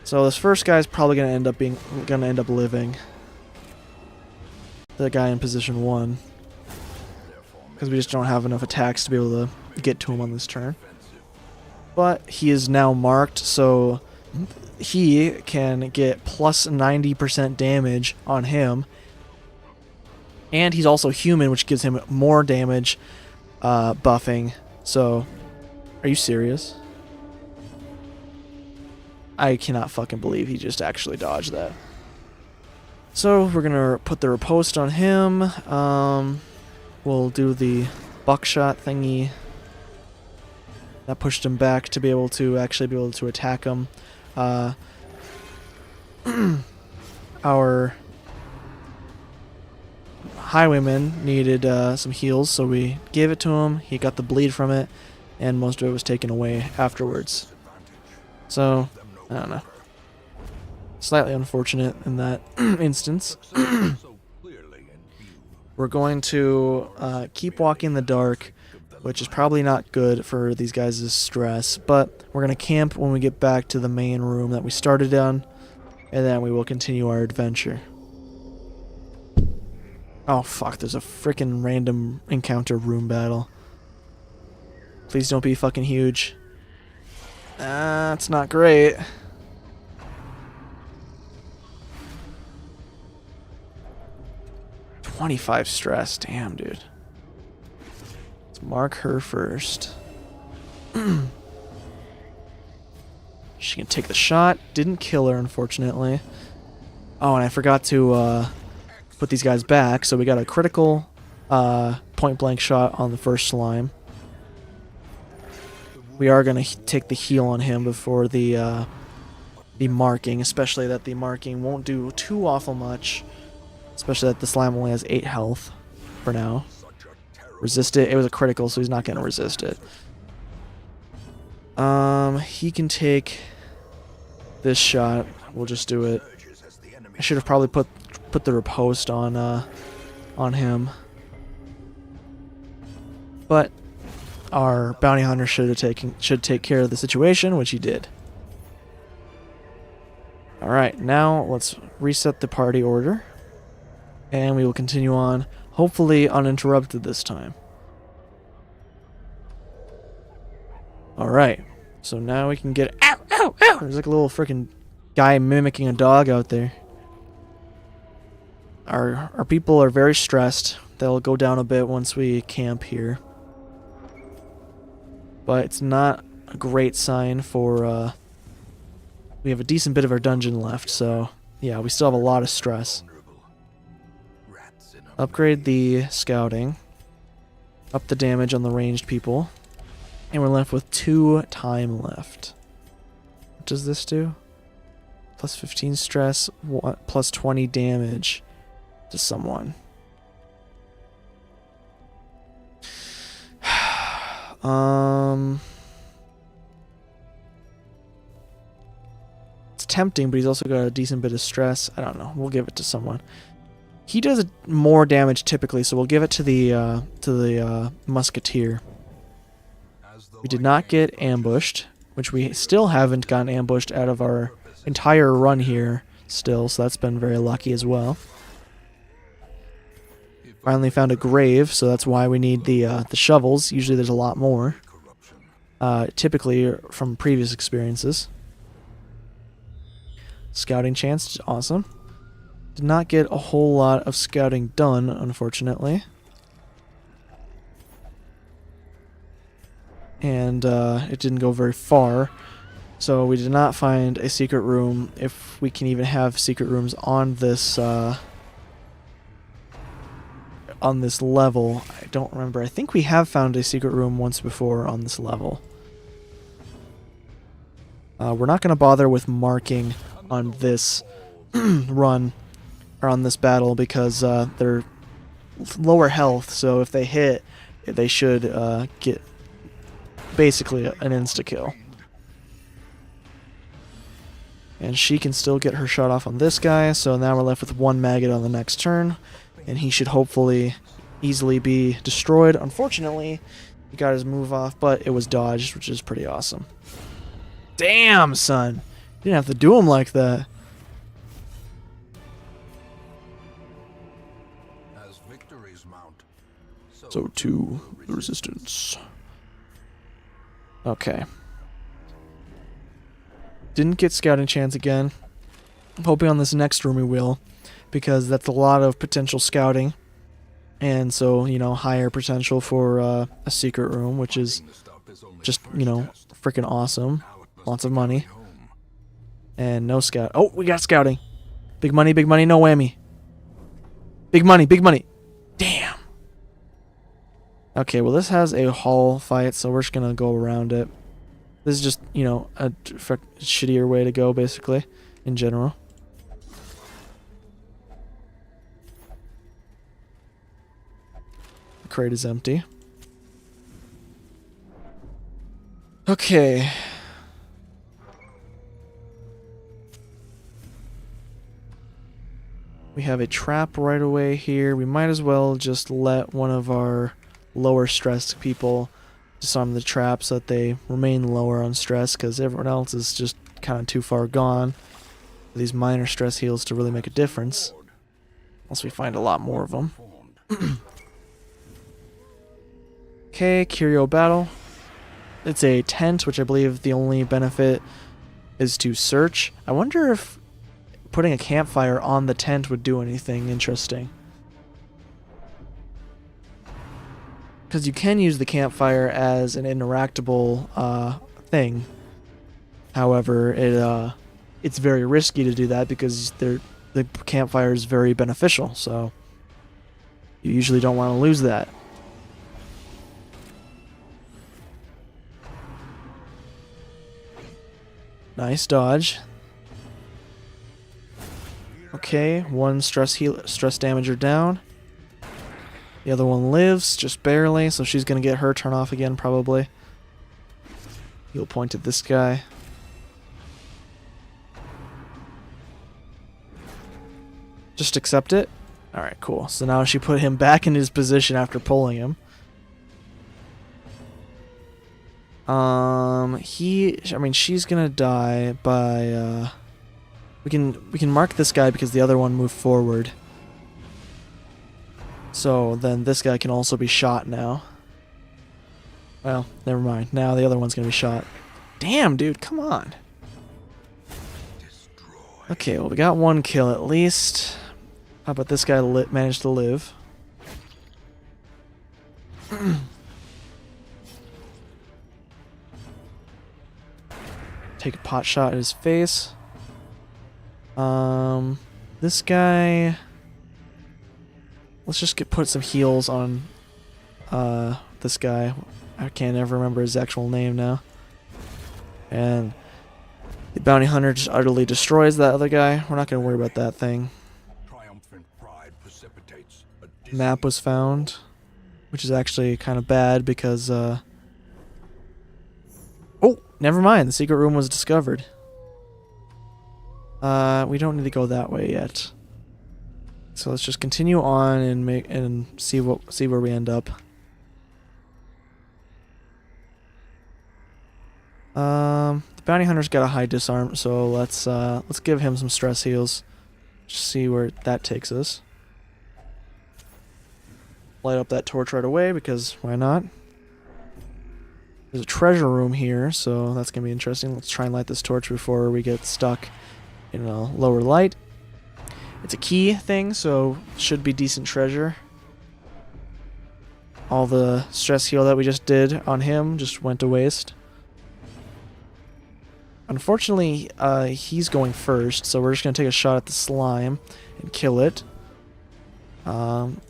[SPEAKER 1] So this first guy's probably gonna end up living. The guy in position 1, because we just don't have enough attacks to be able to get to him on this turn. But he is now marked, so he can get plus 90% damage on him. And he's also human, which gives him more damage buffing. So, are you serious? I cannot fucking believe he just actually dodged that. So, we're gonna put the riposte on him. We'll do the buckshot thingy. That pushed him back to be able to attack him. Our highwayman needed some heals, so we gave it to him. He got the bleed from it, and most of it was taken away afterwards. So, I don't know. Slightly unfortunate in that instance. We're going to keep walking in the dark, which is probably not good for these guys' stress, but we're going to camp when we get back to the main room that we started on, and then we will continue our adventure. Oh fuck, there's a freaking random encounter room battle. Please don't be fucking huge. It's not great. $25 stress, damn dude. Let's mark her first. She can take the shot. Didn't kill her, unfortunately. Oh, and I forgot to put these guys back, so we got a critical point-blank shot on the first slime. we are going to take the heal on him before the marking, especially that the marking won't do too awful much, especially that the slime only has 8 health for now. Resist it. It was a critical, so he's not going to resist it. He can take this shot. We'll just do it. I should have probably put the riposte on him. But our bounty hunter should take care of the situation, which he did. Alright, now let's reset the party order. And we will continue on, hopefully uninterrupted this time. Alright, so now we can get... Ow! Ow! Ow! There's like a little freaking guy mimicking a dog out there. Our people are very stressed. They'll go down a bit once we camp here. But it's not a great sign for... we have a decent bit of our dungeon left, so... yeah, we still have a lot of stress. Upgrade the scouting. Up the damage on the ranged people. And we're left with 2 time left. What does this do? Plus 15 stress, plus 20 damage to someone. It's tempting, but he's also got a decent bit of stress. I don't know. We'll give it to someone. He does more damage typically, so we'll give it to the musketeer. We did not get ambushed, which we still haven't gotten ambushed out of our entire run here still, so that's been very lucky as well. Finally found a grave, so that's why we need the shovels. Usually there's a lot more, typically from previous experiences. Scouting chance, awesome. Did not get a whole lot of scouting done, unfortunately. And it didn't go very far. So we did not find a secret room, if we can even have secret rooms on this level. I don't remember. I think we have found a secret room once before on this level. We're not going to bother with marking on this run, or on this battle, because they're lower health, so if they hit, they should get basically an insta-kill. And she can still get her shot off on this guy, so now we're left with 1 maggot on the next turn, and he should hopefully easily be destroyed. Unfortunately, he got his move off, but it was dodged, which is pretty awesome. Damn, son! You didn't have to do him like that.
[SPEAKER 2] As victories mount,
[SPEAKER 1] So to the resistance. Okay. Didn't get scouting chance again. I'm hoping on this next room we will, because that's a lot of potential scouting. And so, you know, higher potential for a secret room, which is just, you know, freaking awesome. Lots of money. And no scout. Oh, we got scouting. Big money, no whammy. Big money, big money. Damn. Okay, well this has a hall fight, so we're just gonna go around it. This is just, you know, a shittier way to go, basically, in general. The crate is empty. Okay. We have a trap right away here. We might as well just let one of our lower stressed people disarm the trap so that they remain lower on stress, because everyone else is just kind of too far gone for these minor stress heals to really make a difference. Unless we find a lot more of them. Okay, Curio Battle. It's a tent, which I believe the only benefit is to search. I wonder if putting a campfire on the tent would do anything interesting. Because you can use the campfire as an interactable thing. However, it's very risky to do that because the campfire is very beneficial, so you usually don't want to lose that. Nice dodge. Okay, one stress damager down. The other one lives, just barely, so she's gonna get her turn off again, probably. He'll point at this guy. Just accept it. Alright, cool. So now she put him back in his position after pulling him. She's gonna die by, we can mark this guy because the other one moved forward. So then this guy can also be shot now. Well, never mind. Now the other one's gonna be shot. Damn, dude, come on. Okay, well, we got one kill at least. How about this guy managed to live? Take a pot shot at his face. This guy... Let's just put some heals on this guy. I can't ever remember his actual name now. And the bounty hunter just utterly destroys that other guy. We're not going to worry about that thing. Map was found, which is actually kind of bad because... Oh, never mind. The secret room was discovered. We don't need to go that way yet. So let's just continue on and see where we end up. The bounty hunter's got a high disarm, so let's give him some stress heals. Just see where that takes us. Light up that torch right away because why not? There's a treasure room here, so that's gonna be interesting. Let's try and light this torch before we get stuck in a lower light. It's a key thing, so should be decent treasure. All the stress heal that we just did on him just went to waste. Unfortunately, he's going first, so we're just going to take a shot at the slime and kill it.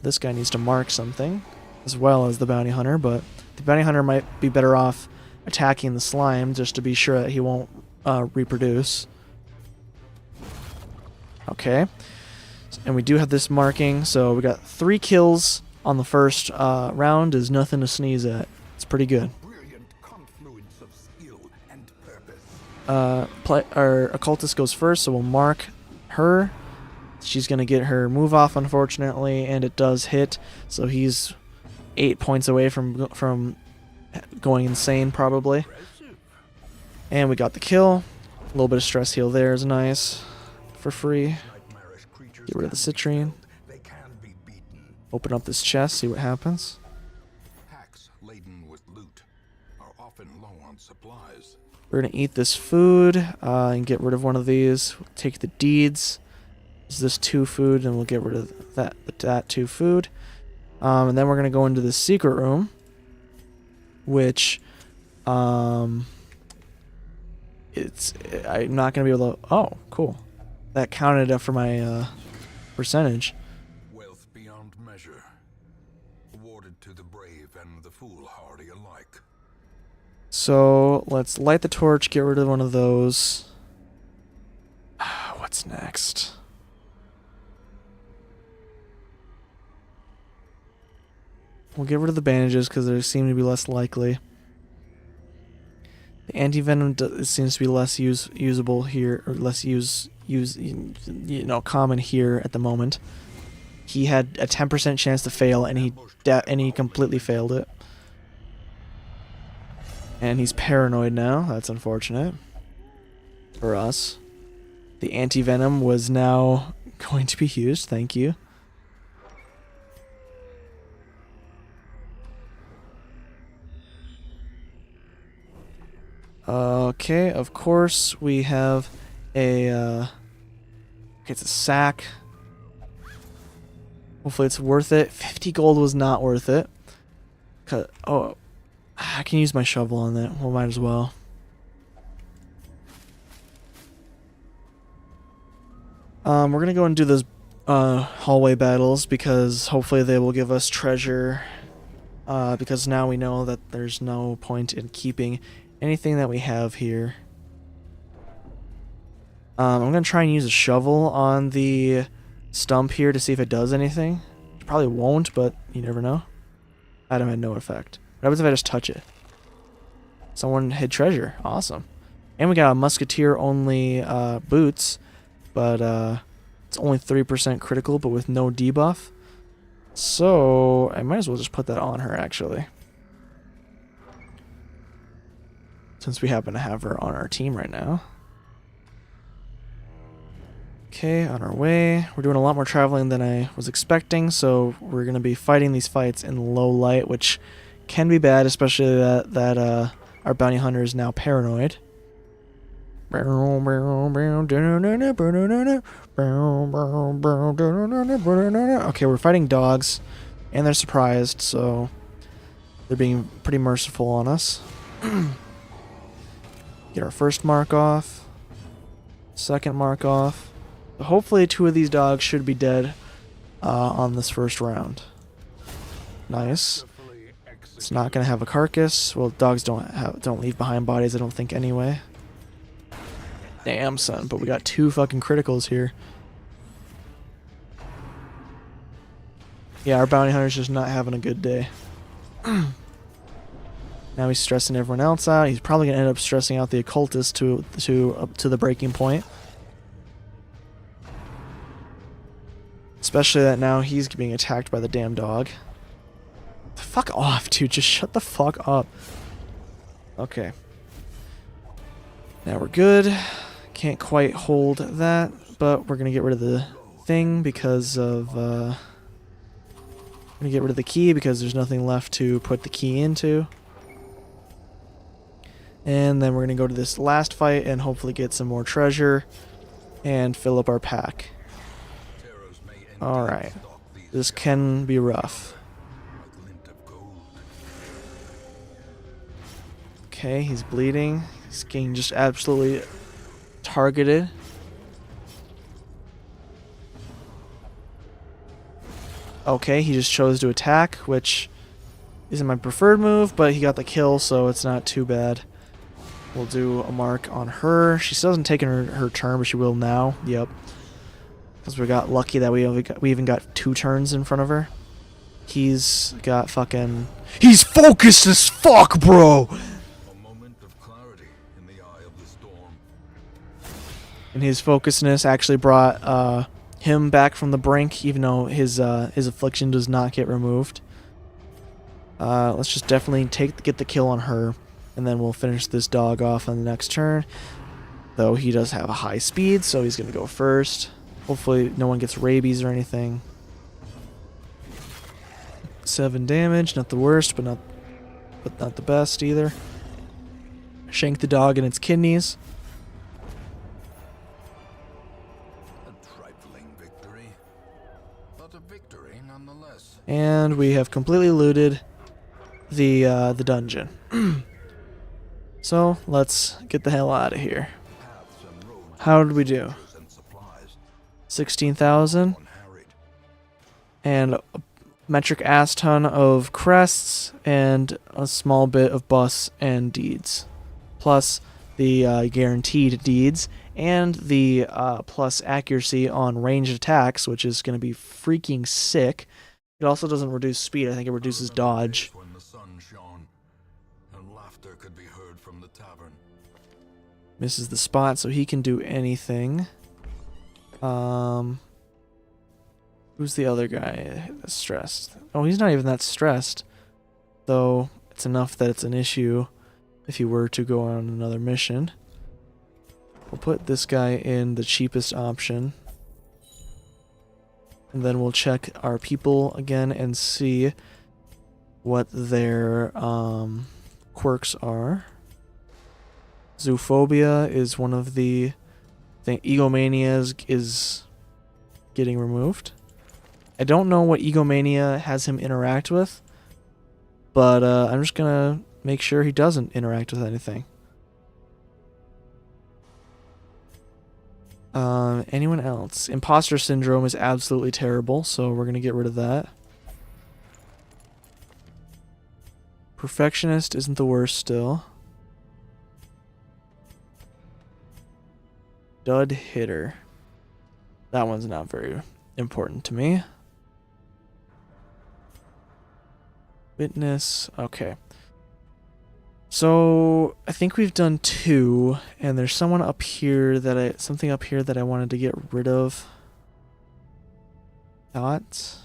[SPEAKER 1] This guy needs to mark something, as well as the bounty hunter, but the bounty hunter might be better off attacking the slime just to be sure that he won't reproduce. Okay. And we do have this marking, so we got 3 kills on the first round. Is nothing to sneeze at. It's pretty good. Our occultist goes first, so we'll mark her. She's gonna get her move off, unfortunately, and it does hit. So he's 8 points away from going insane, probably. And we got the kill. A little bit of stress heal there is nice, for free. Get rid of the citrine. Open up this chest, see what happens.
[SPEAKER 2] Packs laden with loot are often low on supplies.
[SPEAKER 1] We're gonna eat this food and get rid of one of these. Take the deeds. Is this 2 food, and we'll get rid of that 2 food. And then we're gonna go into the secret room, which I'm not gonna be able to. Oh, cool. That counted up for my percentage.
[SPEAKER 2] Wealth beyond measure, awarded to the brave and the foolhardy alike.
[SPEAKER 1] So let's light the torch, get rid of one of those. What's next? We'll get rid of the bandages because they seem to be less likely. The anti-venom seems to be less usable here, or less common here at the moment. He had a 10% chance to fail, and he completely failed it. And he's paranoid now. That's unfortunate for us. The anti-venom was now going to be used. Thank you. Okay, of course we have a it's a sack. Hopefully it's worth it. 50 gold was not worth it. Oh, I can use my shovel on that. Well, might as well. We're gonna go and do those hallway battles because hopefully they will give us treasure. Because now we know that there's no point in keeping anything that we have here. I'm going to try and use a shovel on the stump here to see if it does anything. It probably won't, but you never know. Item had no effect. What happens if I just touch it? Someone hid treasure. Awesome. And we got a musketeer-only boots, but it's only 3% critical, but with no debuff. So I might as well just put that on her, actually. Since we happen to have her on our team right now. Okay, on our way. We're doing a lot more traveling than I was expecting, so we're going to be fighting these fights in low light, which can be bad, especially that our bounty hunter is now paranoid. Okay, we're fighting dogs, and they're surprised, so they're being pretty merciful on us. Get our first mark off. Second mark off. Hopefully 2 of these dogs should be dead on this first round. Nice. It's not gonna have a carcass. Well, dogs don't leave behind bodies, I don't think, anyway. Damn, son, but we got 2 fucking criticals here. Yeah, our bounty hunter's just not having a good day. Now he's stressing everyone else out. He's probably gonna end up stressing out the occultist up to the breaking point. Especially that now he's being attacked by the damn dog. Fuck off, dude. Just shut the fuck up. Okay. Now we're good. Can't quite hold that, but we're gonna get rid of the thing because of we're gonna get rid of the key because there's nothing left to put the key into. And then we're gonna go to this last fight and hopefully get some more treasure and fill up our pack. Alright. This can be rough. Okay, he's bleeding. He's getting just absolutely targeted. Okay, he just chose to attack, which isn't my preferred move, but he got the kill, so it's not too bad. We'll do a mark on her. She still hasn't taken her turn, but she will now. Yep. Because we got lucky that we even got 2 turns in front of her. He's got fucking... He's focused as fuck, bro!
[SPEAKER 2] A moment of clarity in the eye of the storm.
[SPEAKER 1] And his focusedness actually brought him back from the brink, even though his affliction does not get removed. Let's just definitely get the kill on her, and then we'll finish this dog off on the next turn. Though he does have a high speed, so he's gonna go first. Hopefully no one gets rabies or anything. 7 damage, not the worst, but not the best either. Shank the dog in its kidneys.
[SPEAKER 2] A trifling victory, but a victory nonetheless.
[SPEAKER 1] And we have completely looted the dungeon. So let's get the hell out of here. How did we do? 16,000 and a metric ass ton of crests and a small bit of bus and deeds, plus the guaranteed deeds and the plus accuracy on ranged attacks, which is going to be freaking sick. It also doesn't reduce speed. I think it reduces dodge.
[SPEAKER 2] When the sun shone and laughter could be heard from the tavern.
[SPEAKER 1] Misses the spot, so he can do anything. Who's the other guy that's stressed? Oh, he's not even that stressed. Though, it's enough that it's an issue if he were to go on another mission. We'll put this guy in the cheapest option. And then we'll check our people again and see what their quirks are. Zoophobia is one of the... I think Egomania is getting removed. I don't know what Egomania has him interact with, but I'm just gonna make sure he doesn't interact with anything. Anyone else? Imposter syndrome is absolutely terrible, so we're gonna get rid of that. Perfectionist isn't the worst still. Dud hitter. That one's not very important to me. Witness. Okay. So I think we've done 2, and there's someone up here something up here that I wanted to get rid of. But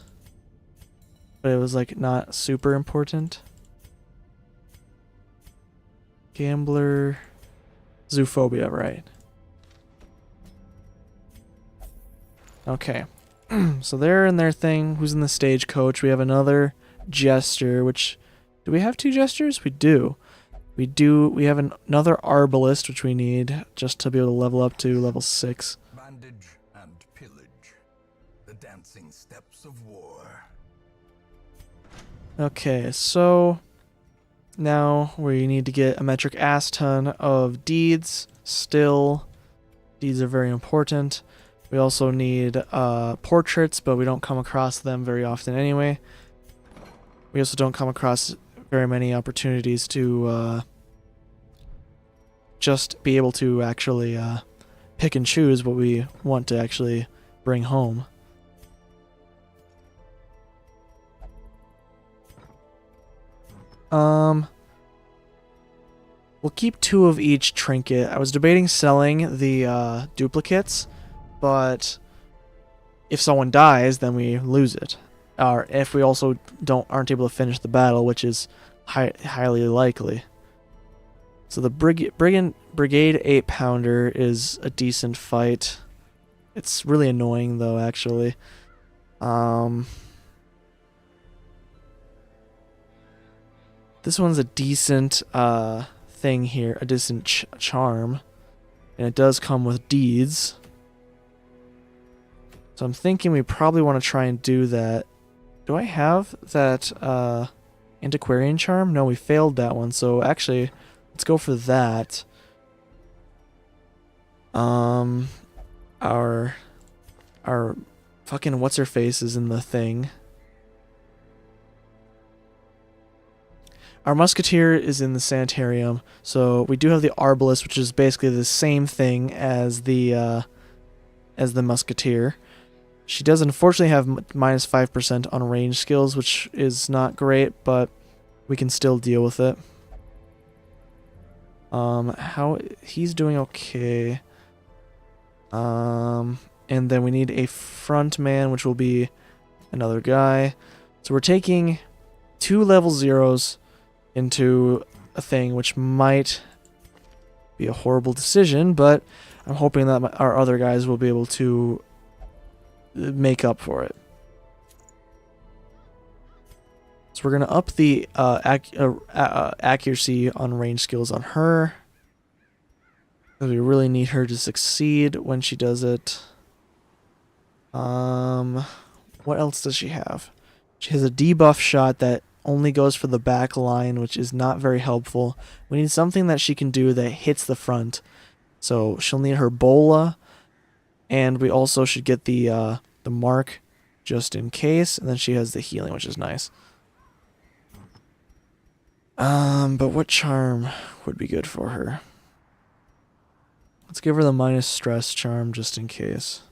[SPEAKER 1] it was like not super important. Gambler, zoophobia, right? Okay. So they're in their thing. Who's in the stagecoach? We have another jester, which... Do we have 2 jesters? We do. We have another arbalist, which we need just to be able to level up to level 6.
[SPEAKER 2] Bandage and pillage. The dancing steps of war.
[SPEAKER 1] Okay, so... Now we need to get a metric ass ton of deeds. Still, deeds are very important. We also need portraits, but we don't come across them very often anyway. We also don't come across very many opportunities to just be able to actually pick and choose what we want to actually bring home. We'll keep 2 of each trinket. I was debating selling the duplicates, but if someone dies, then we lose it. Or if we also aren't able to finish the battle, which is highly likely. So the Brigade 8-pounder is a decent fight. It's really annoying though, actually. This one's a decent thing here, a decent charm, and it does come with deeds. So I'm thinking we probably want to try and do that. Do I have that antiquarian charm? No, we failed that one. So actually, let's go for that. Our fucking what's her face is in the thing. Our musketeer is in the sanitarium, so we do have the arbalist, which is basically the same thing as the musketeer. She does unfortunately have minus 5% on range skills, which is not great, but we can still deal with it. How he's doing okay. And then we need a front man, which will be another guy. So we're taking 2 level 0s into a thing which might be a horrible decision, but I'm hoping that our other guys will be able to make up for it. So we're going to up the accuracy on range skills on her, because we really need her to succeed when she does it. What else does she have? She has a debuff shot that only goes for the back line, which is not very helpful. We need something that she can do that hits the front. So she'll need her bola, and we also should get the mark just in case, and then she has the healing, which is nice. But what charm would be good for her? Let's give her the minus stress charm just in case.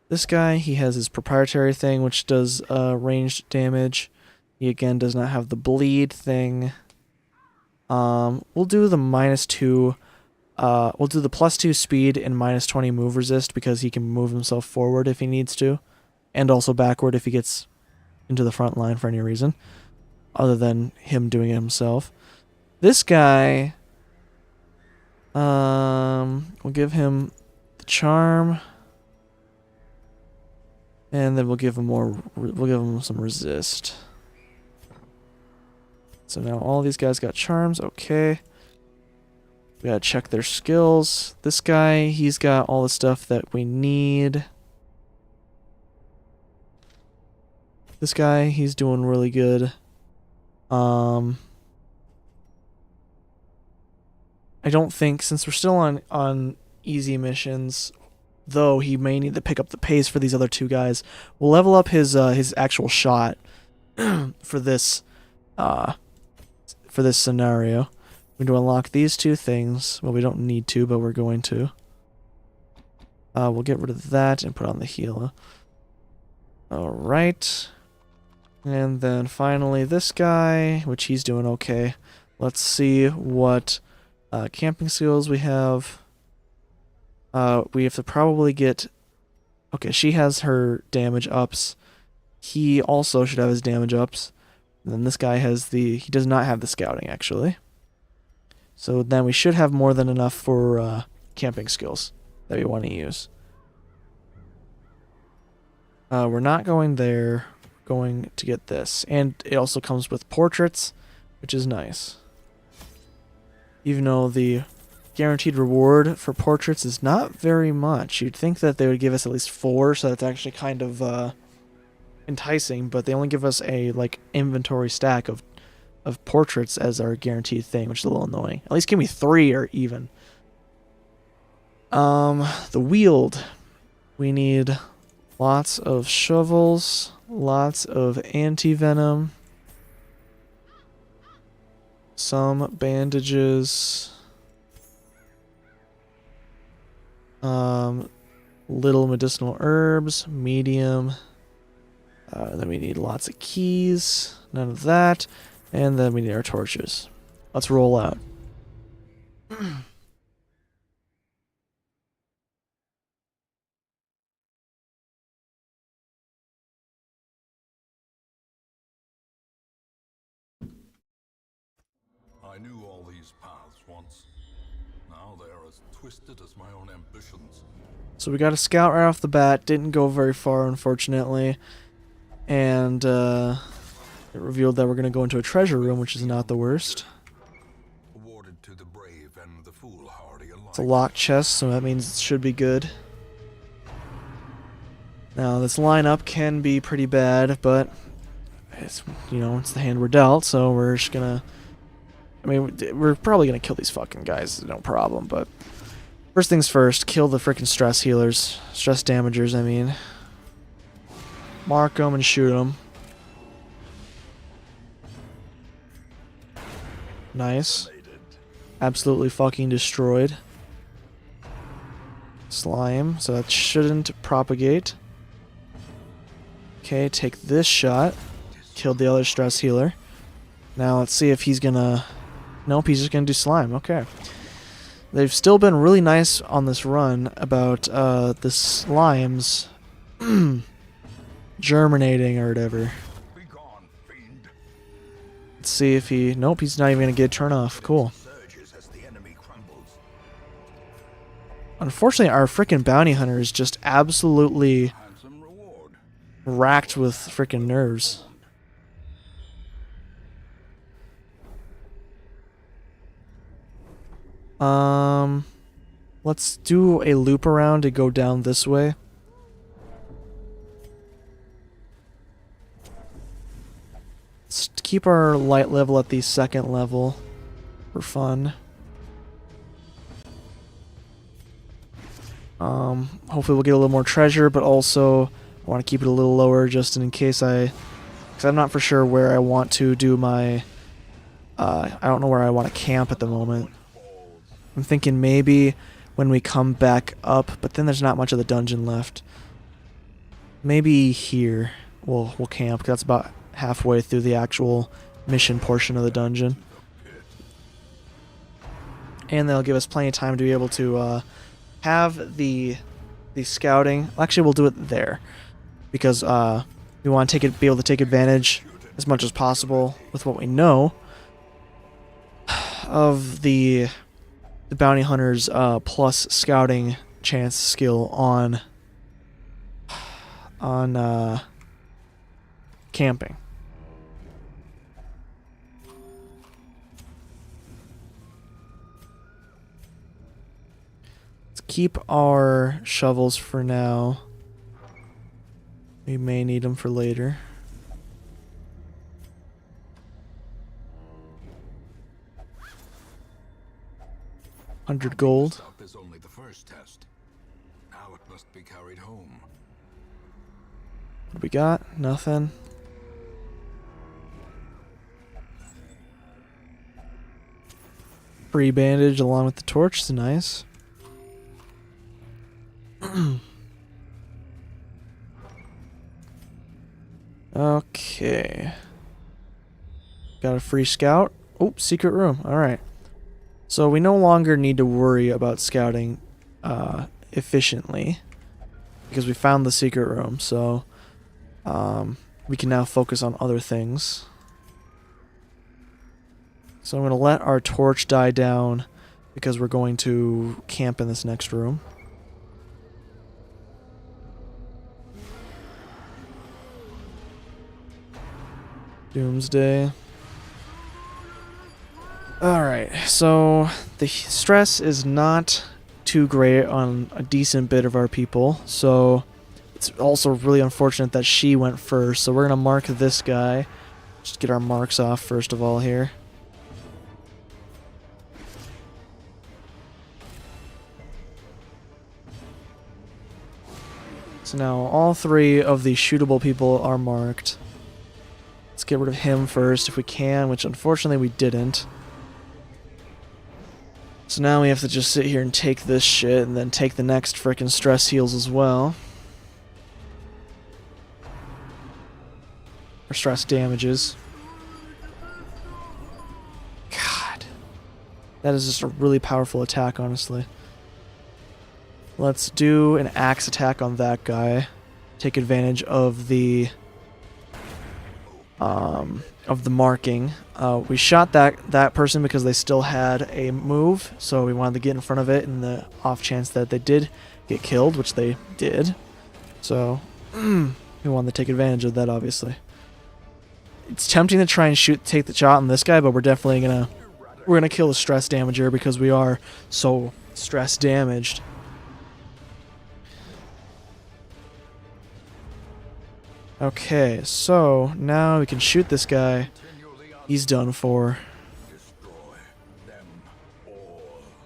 [SPEAKER 1] This guy, he has his proprietary thing, which does ranged damage. He again does not have the bleed thing. We'll do the -2. We'll do the +2 speed and -20 move resist, because he can move himself forward if he needs to, and also backward if he gets into the front line for any reason, other than him doing it himself. This guy, we'll give him the charm, and then we'll give him some resist. So now all these guys got charms, okay. We gotta check their skills. This guy, he's got all the stuff that we need. This guy, he's doing really good. I don't think, since we're still on easy missions, though he may need to pick up the pace for these other 2 guys, we'll level up his actual shot for this scenario. We're going to unlock these 2 things. Well, we don't need to, but we're going to. We'll get rid of that and put on the healer. Alright. And then finally this guy, which he's doing okay. Let's see what camping skills we have. We have to probably get... Okay, she has her damage ups. He also should have his damage ups. And then this guy has the... He does not have the scouting, actually. So then we should have more than enough for camping skills that we want to use. We're not going there. We're going to get this. And it also comes with portraits, which is nice. Even though the guaranteed reward for portraits is not very much. You'd think that they would give us at least 4, so that's actually kind of enticing, but they only give us a like inventory stack of portraits as our guaranteed thing, which is a little annoying. At least give me 3 or even. The wield. We need lots of shovels, lots of anti-venom, some bandages, little medicinal herbs, medium. Then we need lots of keys, none of that, and then we need our torches. Let's roll out.
[SPEAKER 2] I knew all these paths once. Now they are as twisted as my own ambitions.
[SPEAKER 1] So we got a scout right off the bat. Didn't go very far, unfortunately. And it revealed that we're going to go into a treasure room, which is not the worst.
[SPEAKER 2] Awarded to the brave and the foolhardy alike.
[SPEAKER 1] It's a locked chest, so that means it should be good. Now, this lineup can be pretty bad, but it's, you know, it's the hand we're dealt, so we're just gonna... I mean, we're probably gonna kill these fucking guys, no problem, but... First things first, kill the frickin' stress healers. Stress damagers, I mean. Mark them and shoot them. Nice. Absolutely fucking destroyed. Slime, so that shouldn't propagate. Okay, take this shot. Killed the other stress healer. Now let's see if he's gonna... Nope, he's just gonna do slime. Okay. They've still been really nice on this run about the slimes germinating or whatever.
[SPEAKER 2] Be gone, fiend.
[SPEAKER 1] Let's see if he... Nope, he's not even gonna get a turn off. Cool.
[SPEAKER 2] Surges as the enemy crumbles.
[SPEAKER 1] Unfortunately, our frickin' bounty hunter is just absolutely
[SPEAKER 2] Handsome reward.
[SPEAKER 1] racked with frickin' nerves. Let's do a loop around to go down this way. Let's keep our light level at the 2nd level for fun. Hopefully we'll get a little more treasure, but also I want to keep it a little lower just in case because I'm not for sure where I want to do my, I don't know where I want to camp at the moment. I'm thinking maybe when we come back up, but then there's not much of the dungeon left. Maybe here we'll camp, 'cause that's about halfway through the actual mission portion of the dungeon. And that'll give us plenty of time to be able to have the scouting. Actually, we'll do it there, because we want to be able to take advantage as much as possible with what we know of the bounty hunter's plus scouting chance skill on camping. Let's keep our shovels for now. We may need them for later. $100 gold.
[SPEAKER 2] Up is only the first test. Now it must be carried home.
[SPEAKER 1] What do we got? Nothing. Free bandage along with the torch is nice. Okay. Got a free scout. Oh, secret room. Alright. So we no longer need to worry about scouting efficiently because we found the secret room, so we can now focus on other things. So I'm going to let our torch die down because we're going to camp in this next room. Doomsday. Alright, so the stress is not too great on a decent bit of our people, so it's also really unfortunate that she went first, so we're going to mark this guy. Just get our marks off first of all here. So now all 3 of the shootable people are marked. Let's get rid of him first if we can, which unfortunately we didn't. So now we have to just sit here and take this shit and then take the next frickin' stress heals as well. Or stress damages. God. That is just a really powerful attack, honestly. Let's do an axe attack on that guy. Take advantage of the marking. We shot that person because they still had a move, so we wanted to get in front of it in the off chance that they did get killed, which they did. So we wanted to take advantage of that, obviously. It's tempting to try and take the shot on this guy, but we're definitely gonna kill the stress damager because we are so stress damaged. Okay, so now we can shoot this guy. He's done for.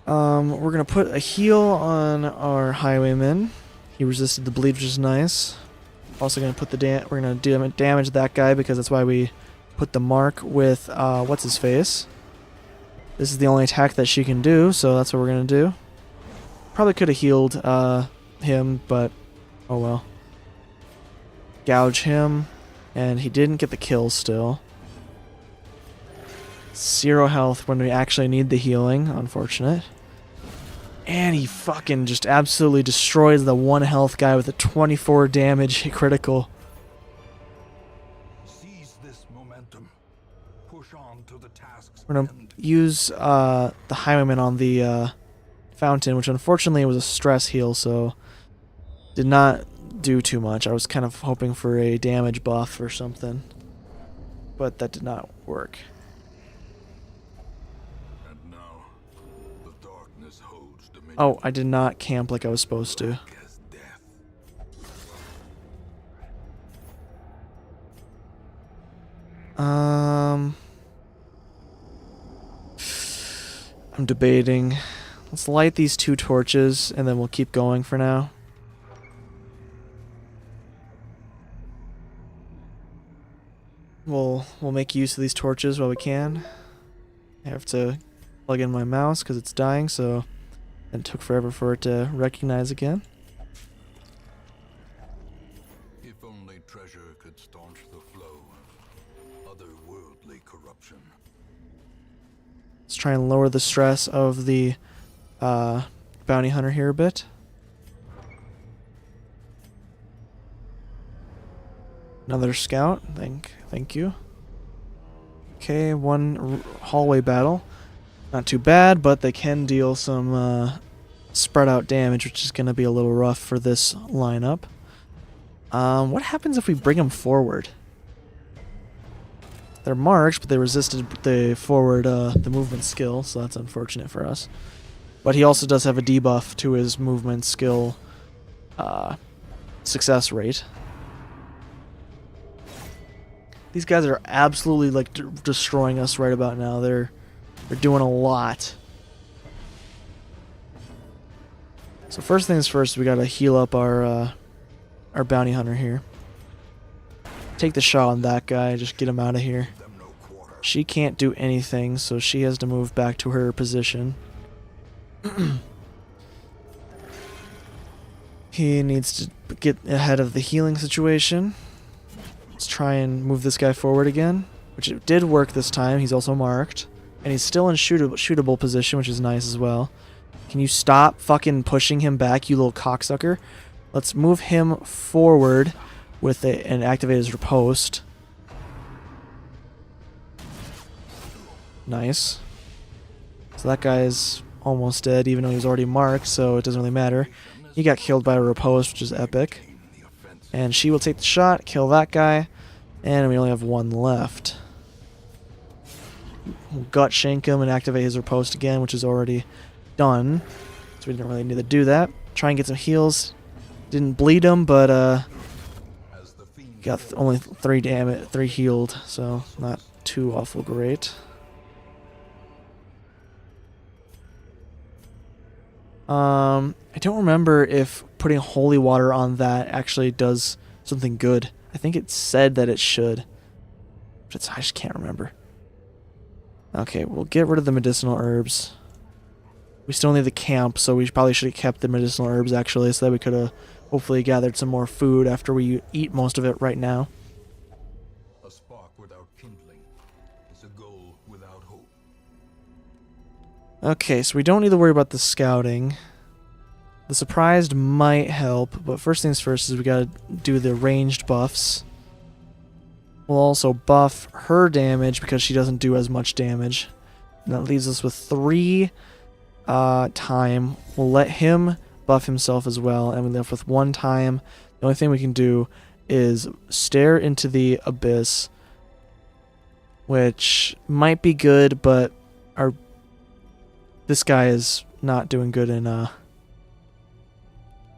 [SPEAKER 1] We're gonna put a heal on our highwayman. He resisted the bleed, which is nice. Also gonna put we're gonna damage that guy because that's why we put the mark with what's his face. This is the only attack that she can do, so that's what we're gonna do. Probably could have healed him, but oh well. Gouge him, and he didn't get the kill still. 0 health when we actually need the healing, unfortunate. And he fucking just absolutely destroys the 1 health guy with a 24 damage critical.
[SPEAKER 2] Seize this momentum. Push on to the task's
[SPEAKER 1] We're gonna
[SPEAKER 2] end.
[SPEAKER 1] use the highwayman on the fountain, which unfortunately was a stress heal, so did not do too much. I was kind of hoping for a damage buff or something, but that did not work.
[SPEAKER 2] And now, the darkness holds dominion.
[SPEAKER 1] Oh, I did not camp like I was supposed to.
[SPEAKER 2] As death.
[SPEAKER 1] I'm debating. Let's light these 2 torches and then we'll keep going for now. We'll make use of these torches while we can. I have to plug in my mouse because it's dying, so it took forever for it to recognize again.
[SPEAKER 2] If only treasure could staunch the flow of otherworldly corruption.
[SPEAKER 1] Let's try and lower the stress of the bounty hunter here a bit. Another scout. Thank you. Okay, 1 hallway battle. Not too bad, but they can deal some spread out damage, which is going to be a little rough for this lineup. What happens if we bring them forward? They're marked, but they resisted the forward, the movement skill, so that's unfortunate for us. But he also does have a debuff to his movement skill success rate. These guys are absolutely like destroying us right about now. They're doing a lot. So first things first, we gotta heal up our bounty hunter here. Take the shot on that guy, just get him out of here. She can't do anything, so she has to move back to her position. He needs to get ahead of the healing situation. Let's try and move this guy forward again, which it did work this time. He's also marked. And he's still in shootable position, which is nice as well. Can you stop fucking pushing him back, you little cocksucker? Let's move him forward with it and activate his riposte. Nice. So that guy's almost dead, even though he was already marked, so it doesn't really matter. He got killed by a riposte, which is epic. And she will take the shot, kill that guy, and we only have one left. We'll gut shank him and activate his riposte again, which is already done. So we didn't really need to do that. Try and get some heals. Didn't bleed him, but got only 3 healed, so not too awful great. I don't remember if putting holy water on that actually does something good. I think it said that it should, but I just can't remember. Okay, we'll get rid of the medicinal herbs. We still need the camp, so we probably should have kept the medicinal herbs actually, so that we could have hopefully gathered some more food after we eat most of it right now.
[SPEAKER 2] A spark without kindling is a goal without hope.
[SPEAKER 1] Okay, so we don't need to worry about the scouting. The surprised might help, but first things first is we gotta do the ranged buffs. We'll also buff her damage because she doesn't do as much damage. And that leaves us with 3 time. We'll let him buff himself as well, and we're left with 1 time. The only thing we can do is stare into the abyss, which might be good, but this guy is not doing good in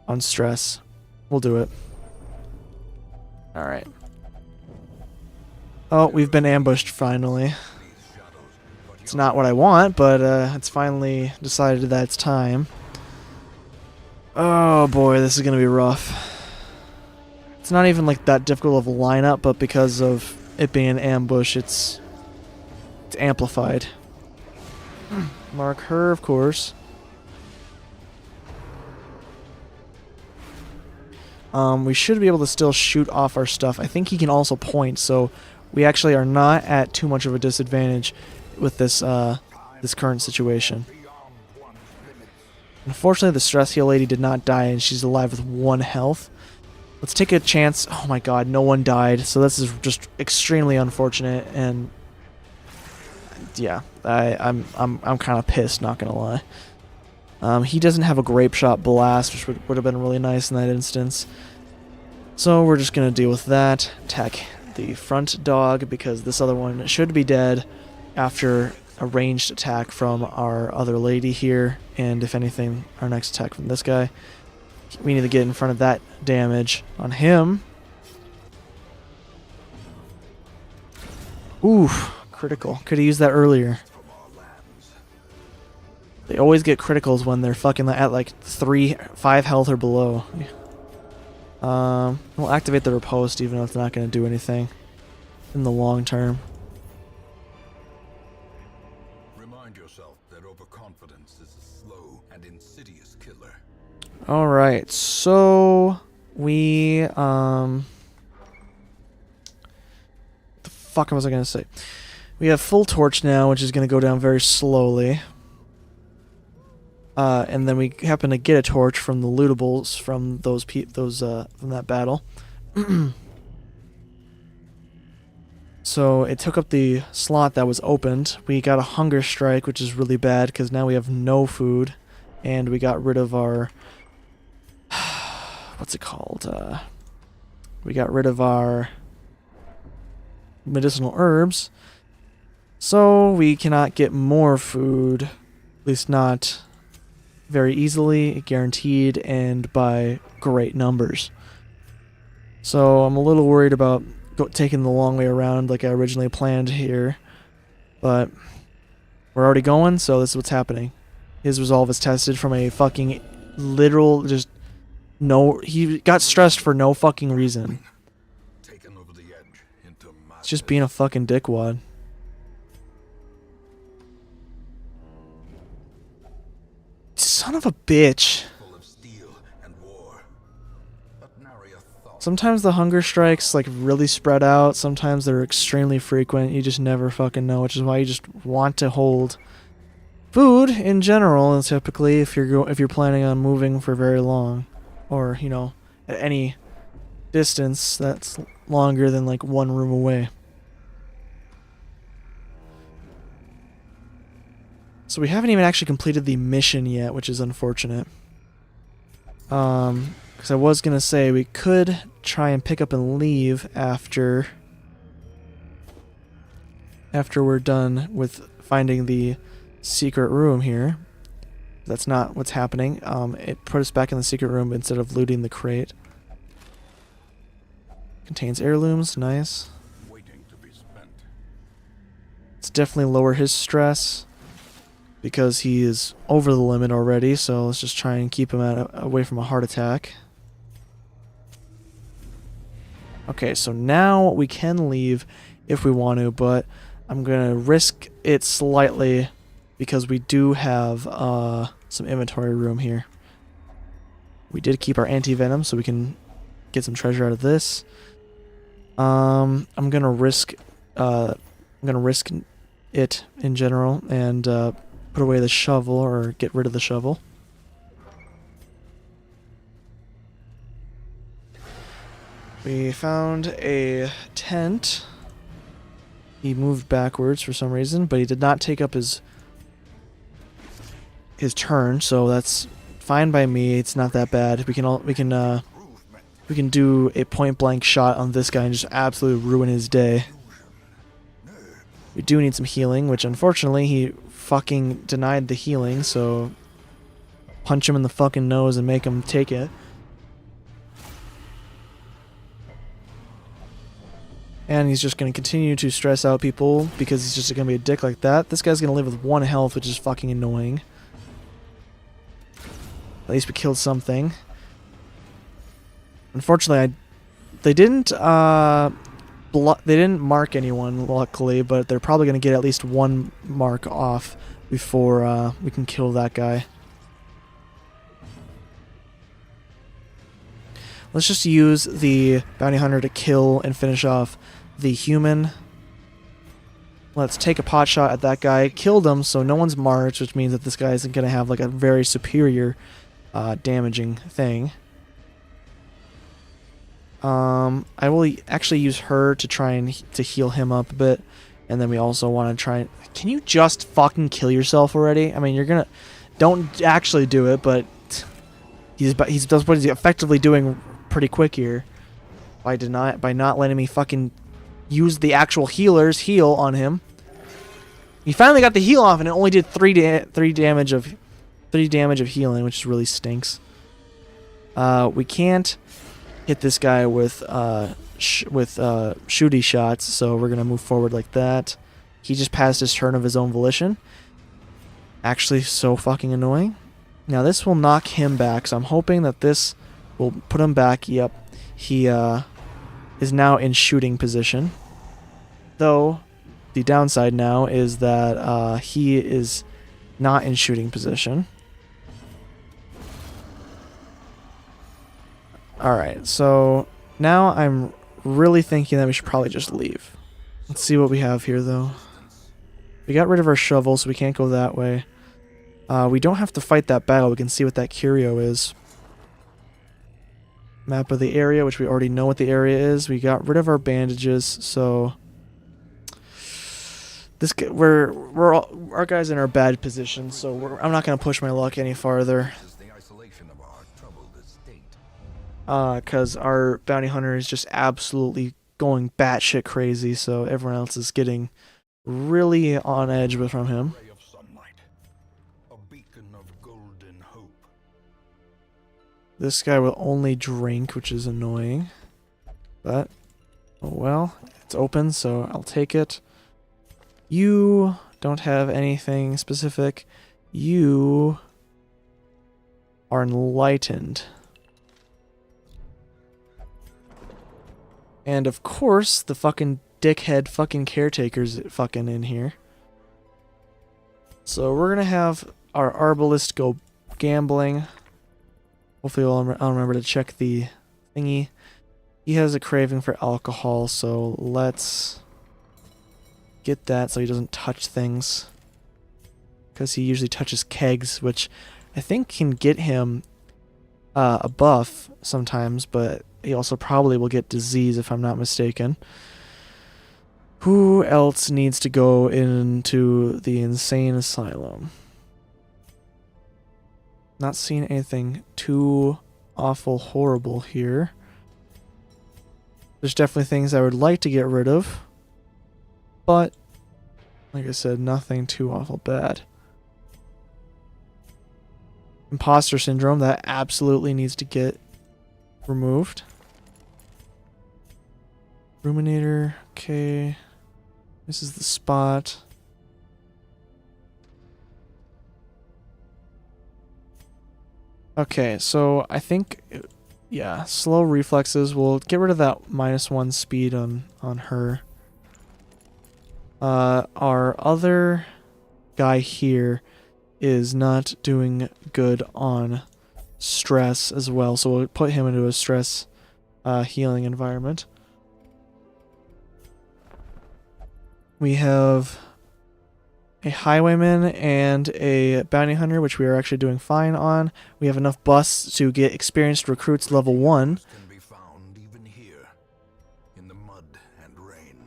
[SPEAKER 1] on stress. We'll do it. Alright. Oh, we've been ambushed finally. It's not what I want, but it's finally decided that it's time. Oh boy, this is gonna be rough. It's not even like that difficult of a lineup, but because of it being an ambush, it's amplified. Mark her, of course. We should be able to still shoot off our stuff. I think he can also point, so we actually are not at too much of a disadvantage with this this current situation. Unfortunately, the stress heal lady did not die, and she's alive with 1 health. Let's take a chance. Oh my god, no one died, so this is just extremely unfortunate, and yeah, I'm kind of pissed, not gonna lie. He doesn't have a grape shot blast, which would have been really nice in that instance. So we're just gonna deal with that. Attack the front dog because this other one should be dead after a ranged attack from our other lady here, and if anything, our next attack from this guy. We need to get in front of that damage on him. Ooh, critical. Could have used that earlier. They always get criticals when they're fucking at like 5 health or below. We'll activate the riposte even though it's not going to do anything in the long term.
[SPEAKER 2] Remind yourself that overconfidence is a slow and insidious killer.
[SPEAKER 1] Alright, so we what the fuck was I going to say? We have full torch now, which is going to go down very slowly. And then we happen to get a torch from the lootables from from that battle. So it took up the slot that was opened. We got a hunger strike, which is really bad because now we have no food, and we got rid of our what's it called? We got rid of our medicinal herbs, so we cannot get more food, at least not very easily, guaranteed, and by great numbers. So I'm a little worried about taking the long way around like I originally planned here, but we're already going, so this is what's happening. His resolve is tested from a fucking literal he got stressed for no fucking reason.
[SPEAKER 2] Taken over the edge into
[SPEAKER 1] It's just being a fucking dickwad. Son of a bitch.
[SPEAKER 2] full of steel and war. But nary a thought
[SPEAKER 1] Sometimes the hunger strikes like really spread out. Sometimes they're extremely frequent. You just never fucking know, which is why you just want to hold food in general. And typically, if you're planning on moving for very long, or you know, at any distance that's longer than like one room away. So we haven't even actually completed the mission yet, which is unfortunate. Because I was gonna say we could try and pick up and leave after we're done with finding the secret room here. That's not what's happening. It put us back in the secret room instead of looting the crate. Contains heirlooms, nice.
[SPEAKER 2] Waiting to be spent.
[SPEAKER 1] It's definitely lower his stress because he is over the limit already, so let's just try and keep him away from a heart attack. Okay, so now we can leave if we want to, but I'm going to risk it slightly because we do have some inventory room here. We did keep our anti-venom, so we can get some treasure out of this. I'm going to risk it in general and put away the shovel or get rid of the shovel. We found a tent. He moved backwards for some reason, but he did not take up his turn, so that's fine by me. It's not that bad. We can do a point blank shot on this guy and just absolutely ruin his day. We do need some healing, which unfortunately he fucking denied the healing, so punch him in the fucking nose and make him take it. And he's just going to continue to stress out people because he's just going to be a dick like that. This guy's going to live with 1 health, which is fucking annoying. At least we killed something. Unfortunately, they didn't mark anyone, luckily, but they're probably going to get at least 1 mark off before we can kill that guy. Let's just use the bounty hunter to kill and finish off the human. Let's take a pot shot at that guy. Killed him, so no one's marked, which means that this guy isn't going to have like a very superior damaging thing. I will actually use her to try and to heal him up a bit, and then we also want to try and... Can you just fucking kill yourself already? I mean, you're gonna... Don't actually do it, but that's what he's effectively doing pretty quick here by not letting me fucking use the actual healer's heal on him. He finally got the heal off, and it only did 3 damage of healing, which really stinks. We can't hit this guy with shooty shots, so we're gonna move forward like that. He just passed his turn of his own volition. Actually, so fucking annoying. Now this will knock him back, so I'm hoping that this will put him back. Yep, he is now in shooting position. Though, the downside now is that he is not in shooting position. Alright, so now I'm really thinking that we should probably just leave. Let's see what we have here, though. We got rid of our shovel, so we can't go that way. We don't have to fight that battle. We can see what that curio is. Map of the area, which we already know what the area is. We got rid of our bandages, so our guy's in our bad position. So I'm not gonna push my luck any farther. Because our bounty hunter is just absolutely going batshit crazy. So everyone else is getting really on edge from him. This guy will only drink, which is annoying. But, oh well, it's open, so I'll take it. You don't have anything specific. You are enlightened. And of course, the fucking dickhead fucking caretaker's fucking in here. So we're gonna have our arbalist go gambling. Hopefully I'll remember to check the thingy. He has a craving for alcohol, so let's get that so he doesn't touch things. Because he usually touches kegs, which I think can get him a buff sometimes, but he also probably will get disease if I'm not mistaken. Who else needs to go into the insane asylum? Not seeing anything too awful horrible here. There's definitely things I would like to get rid of, but like I said, nothing too awful bad. Imposter syndrome, that absolutely needs to get removed. Ruminator, okay. This is the spot. Okay, so I think, yeah, slow reflexes. We'll get rid of that -1 speed on her. Our other guy here is not doing good on stress as well, so we'll put him into a stress healing environment. We have a highwayman and a bounty hunter, which we are actually doing fine on. We have enough busts to get experienced recruits level 1.
[SPEAKER 2] Can be found even here, in the mud and rain.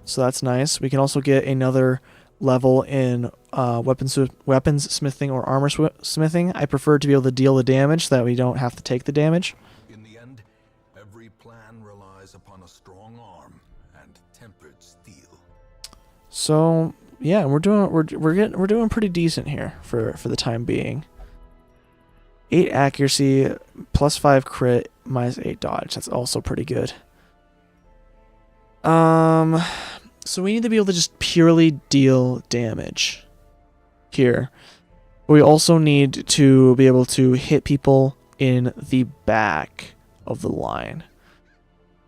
[SPEAKER 1] So that's nice. We can also get another level in weapons smithing or armor smithing. I prefer to be able to deal the damage so that we don't have to take the damage.
[SPEAKER 2] In the end, every plan relies upon a strong arm and tempered steel.
[SPEAKER 1] So yeah, we're doing pretty decent here for the time being. 8 accuracy, +5 crit, -8 dodge. That's also pretty good. So we need to be able to just purely deal damage here. We also need to be able to hit people in the back of the line.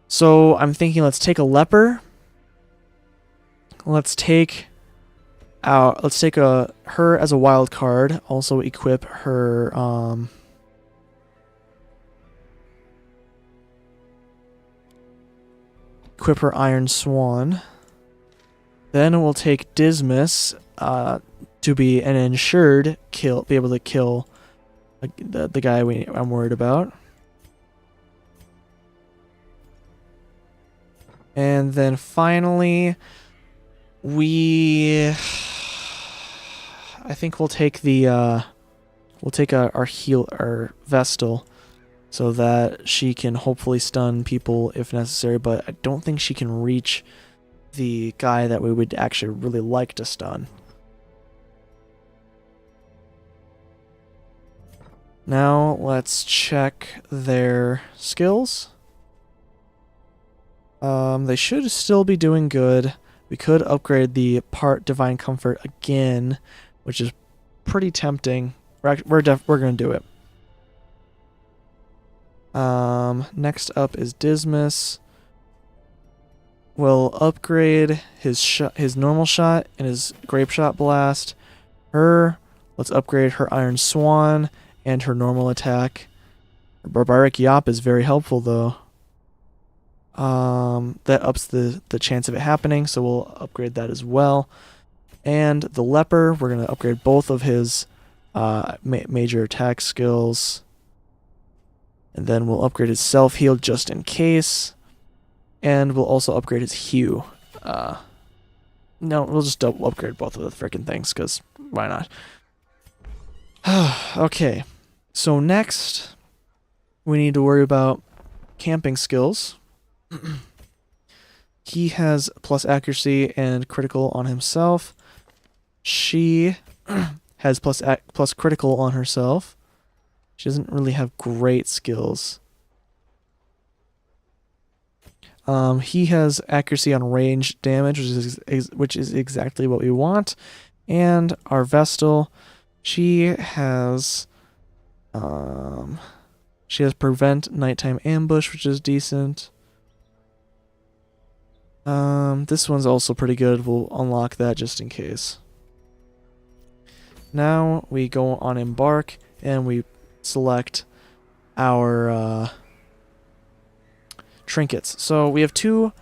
[SPEAKER 1] So I'm thinking let's take a leper. Let's take her as a wild card. Also equip her Iron Swan. Then we'll take Dismas to be an ensured kill, be able to kill the guy I'm worried about. And then finally, I think we'll take our Vestal, so that she can hopefully stun people if necessary, but I don't think she can reach the guy that we would actually really like to stun. Now let's check their skills. They should still be doing good. We could upgrade the part Divine Comfort again, which is pretty tempting. We're gonna do it. Next up is Dismas. We'll upgrade his normal shot and his grape shot blast. Let's upgrade her Iron Swan and her normal attack. Her Barbaric Yop is very helpful though. That ups the chance of it happening, so we'll upgrade that as well. And the Leper, we're gonna upgrade both of his major attack skills. And then we'll upgrade his self-heal just in case. And we'll also upgrade his Hue. No, we'll just double upgrade both of the freaking things, because why not? Okay, so next we need to worry about camping skills. He has plus accuracy and critical on himself. She has plus critical on herself. She doesn't really have great skills. He has accuracy on range damage, which is exactly what we want. And our Vestal, she has prevent nighttime ambush, which is decent. This one's also pretty good. We'll unlock that just in case. Now we go on embark and we select our trinkets. So we have two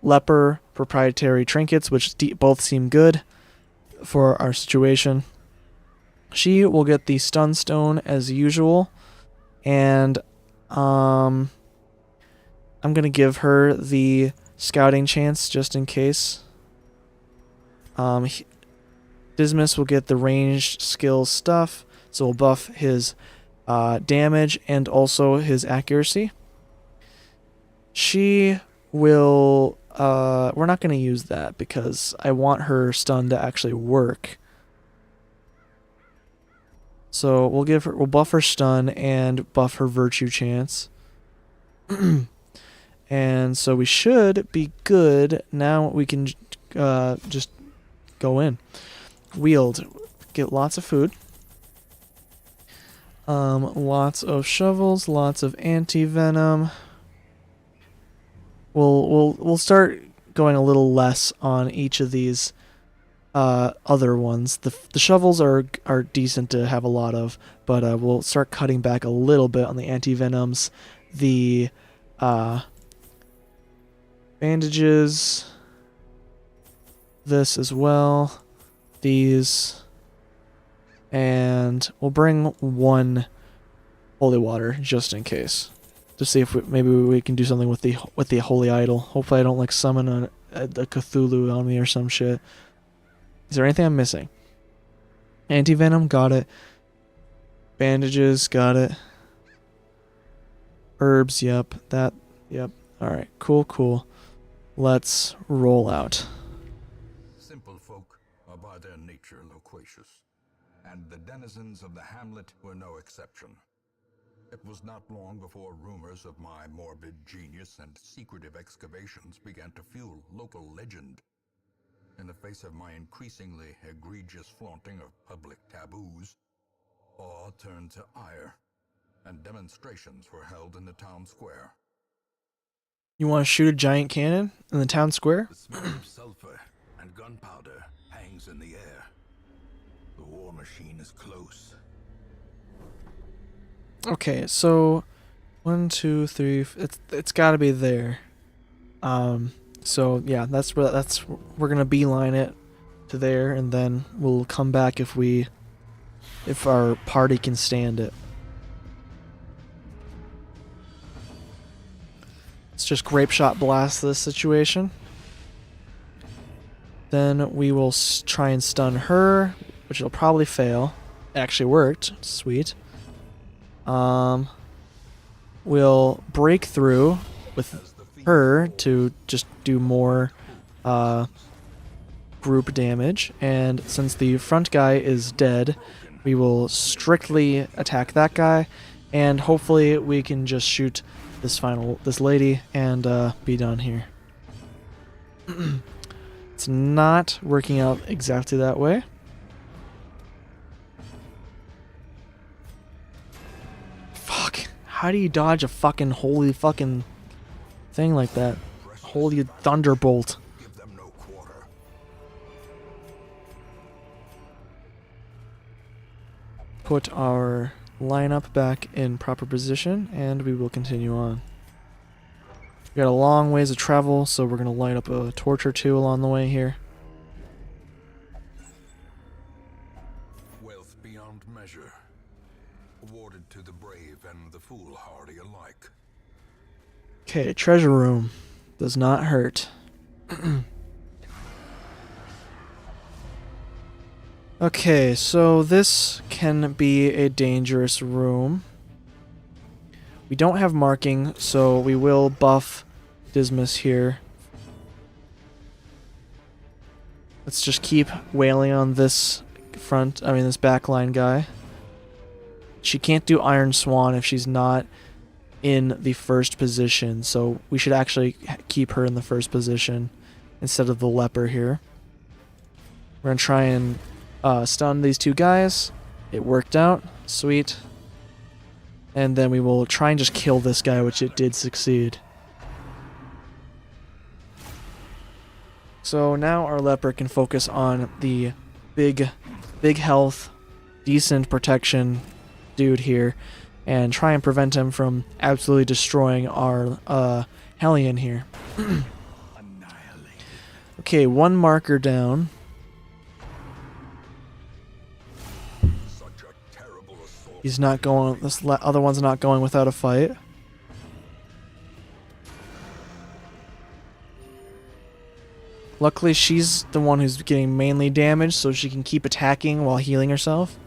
[SPEAKER 1] leper proprietary trinkets, which both seem good for our situation. She will get the stun stone as usual, and I'm gonna give her the scouting chance just in case. Dismas will get the ranged skills stuff, so we'll buff his damage and also his accuracy. She will we're not going to use that because I want her stun to actually work. So we'll buff her stun and buff her virtue chance. And so we should be good. Now we can just go in. Wield. Get lots of food. Lots of shovels, lots of anti-venom. We'll start going a little less on each of these other ones. The shovels are decent to have a lot of, but we'll start cutting back a little bit on the anti-venoms. The bandages, this as well, these, and we'll bring one holy water just in case, to see if maybe we can do something with the holy idol. Hopefully I don't like summon a Cthulhu on me or some shit. Is there anything I'm missing? Anti-venom, got it. Bandages, got it. Herbs, yep. That, yep. Alright, cool. Let's roll out.
[SPEAKER 2] Simple folk are by their nature loquacious, and the denizens of the hamlet were no exception. It was not long before rumors of my morbid genius and secretive excavations began to fuel local legend. In the face of my increasingly egregious flaunting of public taboos, awe turned to ire, and demonstrations were held in the town square.
[SPEAKER 1] You want to shoot a giant cannon in the town square?
[SPEAKER 2] The smell of sulfur and gunpowder hangs in the air. The war machine is close.
[SPEAKER 1] Okay, so 1, 2, 3. It's got to be there. So yeah, we're gonna beeline it to there, and then we'll come back if our party can stand it. Let's just grape shot blast this situation. Then we will try and stun her, which will probably fail. It actually worked. Sweet. We'll break through with her to just do more group damage, and since the front guy is dead, we will strictly attack that guy, and hopefully we can just shoot this lady and be done here. It's not working out exactly that way. Fuck. How do you dodge a fucking holy fucking thing like that? Holy thunderbolt.
[SPEAKER 2] Give them no quarter.
[SPEAKER 1] Put our lineup back in proper position, and we will continue on. We got a long ways to travel, so we're gonna light up a torch or two along the way here.
[SPEAKER 2] Wealth beyond measure, awarded to the brave and the foolhardy alike.
[SPEAKER 1] Okay, treasure room. Does not hurt. Okay, so this can be a dangerous room. We don't have marking, so we will buff Dismas here. Let's just keep wailing on this this backline guy. She can't do Iron Swan if she's not in the first position, so we should actually keep her in the first position instead of the leper here. We're gonna try and stun these two guys. It worked out. Sweet. And then we will try and just kill this guy, which it did succeed. So now our leper can focus on the big health, decent protection dude here. and try and prevent him from absolutely destroying our Hellion here. Okay, one marker down.
[SPEAKER 2] Such a terrible assault.
[SPEAKER 1] He's not going. This other one's not going without a fight. Luckily, she's the one who's getting mainly damaged, so she can keep attacking while healing herself.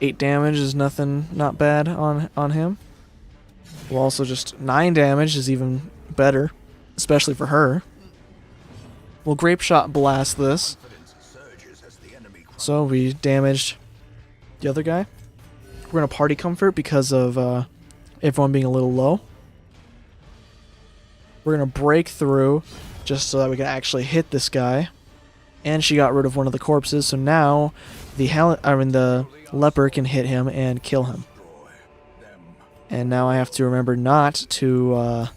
[SPEAKER 1] 8 damage is nothing, not bad on him. Well, also just 9 damage is even better, especially for her. We'll Grape Shot blast this.
[SPEAKER 2] Surges as the enemy
[SPEAKER 1] So we damaged the other guy. We're gonna Party Comfort because of everyone being a little low. We're gonna break through just so that we can actually hit this guy. And she got rid of one of the corpses, so now the leper can hit him and kill him. And now I have to remember not to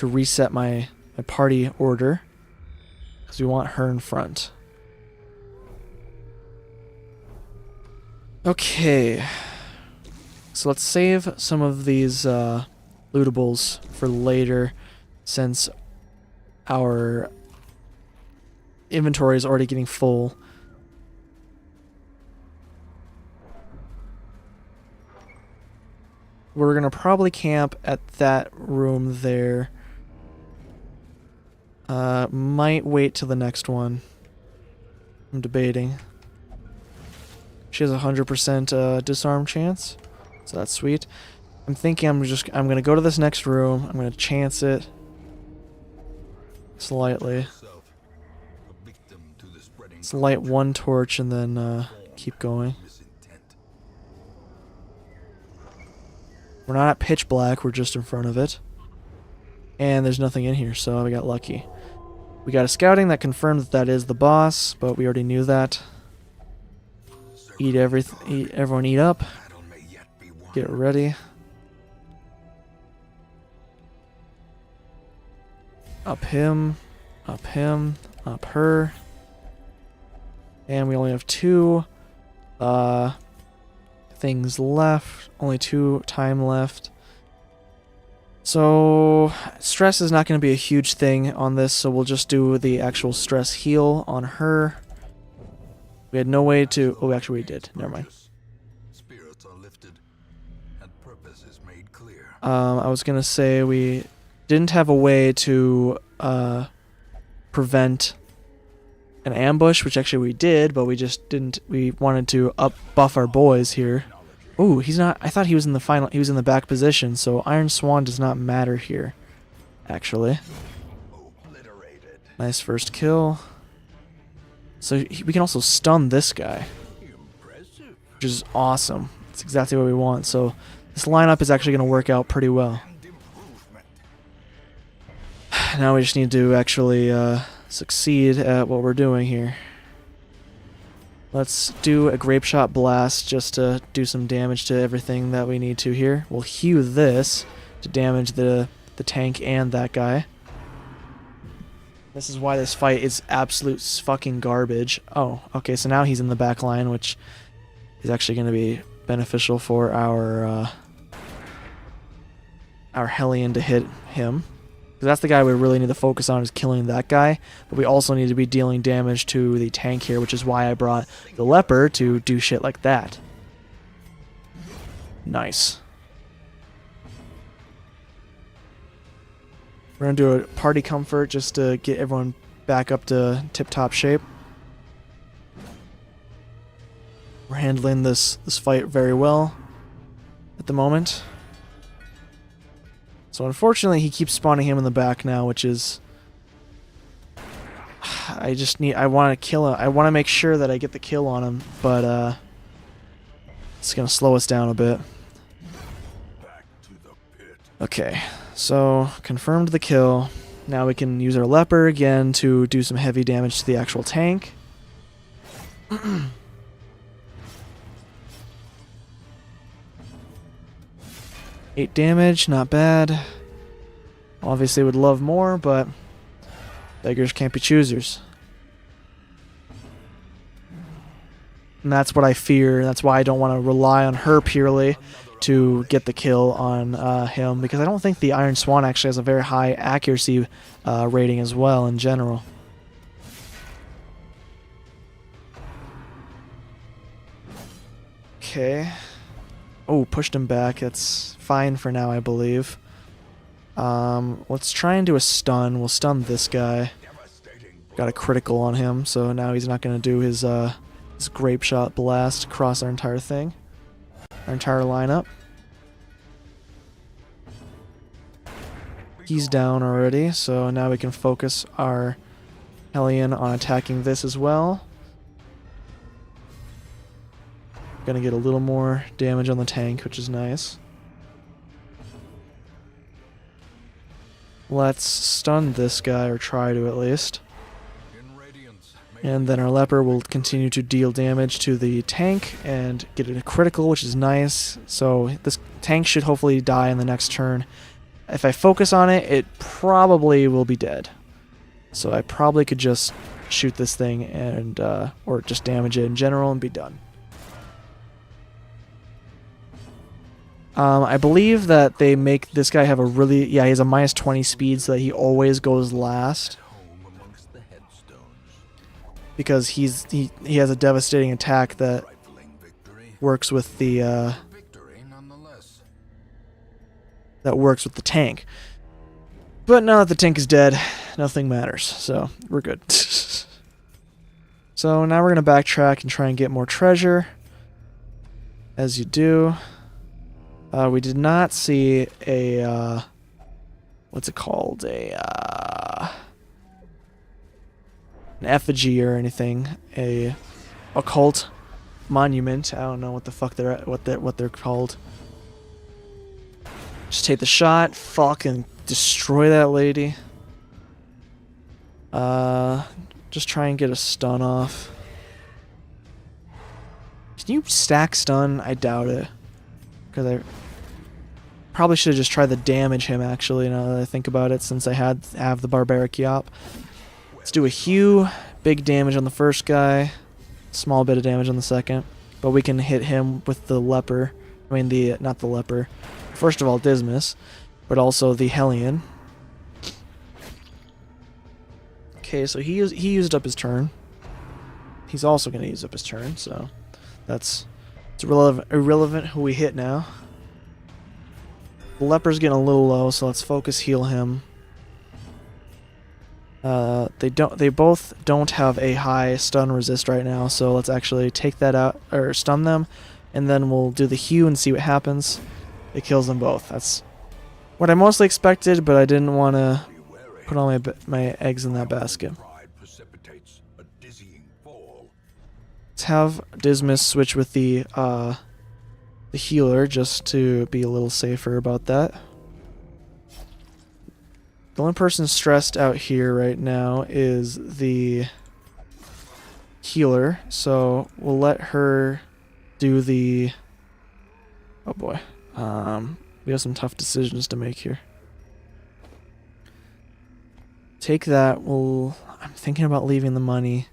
[SPEAKER 1] reset my party order, because we want her in front. Okay, so let's save some of these lootables for later, since our inventory is already getting full. We're gonna probably camp at that room there. Might wait till the next one. I'm debating. She has a 100% disarm chance, so that's sweet. I'm thinking I'm gonna go to this next room. I'm gonna chance it slightly.
[SPEAKER 2] yourself a victim to the spreading
[SPEAKER 1] Let's light one torch and then keep going.
[SPEAKER 2] misintent.
[SPEAKER 1] We're not at pitch black, we're just in front of it. And there's nothing in here, so we got lucky. We got a scouting that confirmed that is the boss, but we already knew that. Everyone eat up.
[SPEAKER 2] Battle may yet be won.
[SPEAKER 1] Get ready. Up him, up him, up her. And we only have 2 things left. Only 2 time left. So stress is not going to be a huge thing on this, so we'll just do the actual stress heal on her. We had no way to... Oh, actually we did. Never mind.
[SPEAKER 2] Spirits are lifted and purpose is made clear.
[SPEAKER 1] I was going to say we didn't have a way to prevent an ambush, which actually we did, but we just didn't. We wanted to buff our boys here. Ooh, he's not... I thought he was in the final... He was in the back position, so Iron Swan does not matter here, actually.
[SPEAKER 2] Obliterated.
[SPEAKER 1] Nice first kill. So we can also stun this guy,
[SPEAKER 2] Impressive.
[SPEAKER 1] which is awesome. That's exactly what we want. So this lineup is actually going to work out pretty well.
[SPEAKER 2] And improvement.
[SPEAKER 1] Now we just need to actually succeed at what we're doing here. Let's do a Grape Shot blast just to do some damage to everything that we need to here. We'll hew this to damage the tank and that guy. This is why this fight is absolute fucking garbage. Oh, okay, so now he's in the back line, which is actually going to be beneficial for our Hellion to hit him. Because that's the guy we really need to focus on, is killing that guy. But we also need to be dealing damage to the tank here, which is why I brought the leper to do shit like that. Nice. We're going to do a Party Comfort just to get everyone back up to tip-top shape. We're handling this fight very well at the moment. So unfortunately he keeps spawning him in the back now, which is... I want to kill him. I want to make sure that I get the kill on him, but it's going to slow us down a bit.
[SPEAKER 2] Back to the pit.
[SPEAKER 1] Okay, so confirmed the kill. Now we can use our leper again to do some heavy damage to the actual tank. 8 damage, not bad. Obviously would love more, but beggars can't be choosers. And that's what I fear. That's why I don't want to rely on her purely to get the kill on him, because I don't think the Iron Swan actually has a very high accuracy rating as well in general. Okay. Oh, pushed him back. That's fine for now, I believe. Let's try and do a stun. We'll stun this guy. Got a critical on him, so now he's not going to do his grape shot blast across our entire thing. Our entire lineup. He's down already, so now we can focus our Hellion on attacking this as well. Gonna get a little more damage on the tank, which is nice. Let's stun this guy, or try to at least. And then our leper will continue to deal damage to the tank and get a critical, which is nice. So this tank should hopefully die in the next turn. If I focus on it, it probably will be dead. So I probably could just shoot this thing and or just damage it in general and be done. I believe that they make this guy have a really... Yeah, he has a minus 20 speed, so that he always goes last. Because he has a devastating attack that works with the tank. But now that the tank is dead, nothing matters, so we're good. So now we're gonna backtrack and try and get more treasure, as you do. We did not see a what's it called? An effigy or anything, a occult monument. I don't know what the fuck they're called. Just take the shot, fucking destroy that lady. Just try and get a stun off. Can you stack stun? I doubt it, because I probably should have just tried to damage him. Actually, now that I think about it, since I have the barbaric yop. Let's do a hew. Big damage on the first guy. Small bit of damage on the second. But we can hit him with the leper. I mean, not the leper. First of all, Dismas. But also the Hellion. Okay, so he used up his turn. He's also going to use up his turn, so it's irrelevant who we hit now. The leper's getting a little low, so let's focus heal him. They both don't have a high stun resist right now, so let's actually take that out, or stun them, and then we'll do the hew and see what happens. It kills them both. That's what I mostly expected, but I didn't want to put all my eggs in that basket. Let's have Dismas switch with the healer, just to be a little safer about that. The only person stressed out here right now is the healer, so we'll let her do the... Oh boy. We have some tough decisions to make here. Take that. I'm thinking about leaving the money.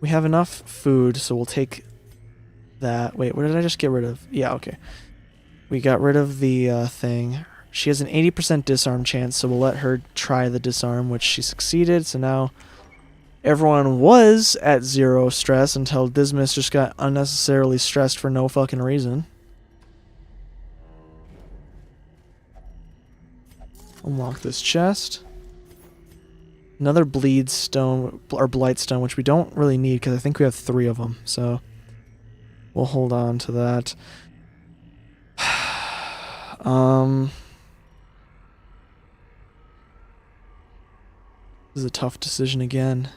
[SPEAKER 1] We have enough food, so we'll take that. Wait, what did I just get rid of? Yeah, okay. We got rid of the thing. She has an 80% disarm chance, so we'll let her try the disarm, which she succeeded. So now everyone was at 0 stress until Dismas just got unnecessarily stressed for no fucking reason. Unlock this chest. Another bleed stone, or blight stone, which we don't really need because I think we have 3 of them. So we'll hold on to that. This is a tough decision again.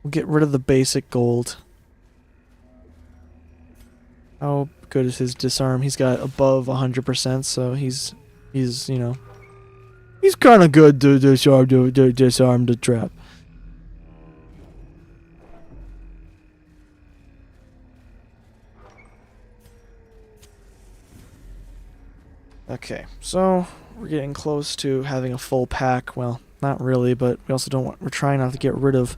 [SPEAKER 1] We'll get rid of the basic gold. How good is his disarm? He's got above 100%, so he's you know, he's kind of good to disarm the trap. Okay, so we're getting close to having a full pack. Well, not really, but we also don't want, we're trying not to get rid of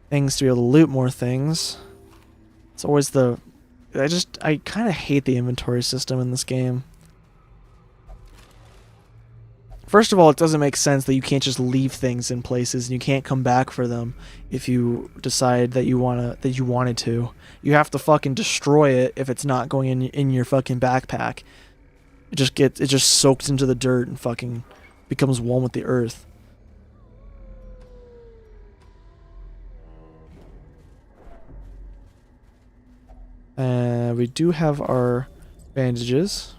[SPEAKER 1] things to be able to loot more things. It's always the, I kind of hate the inventory system in this game. First of all, it doesn't make sense that you can't just leave things in places and you can't come back for them if you decide that you wanted to. You have to fucking destroy it if it's not going in your fucking backpack. It just soaks into the dirt and fucking becomes one with the earth. We do have our bandages.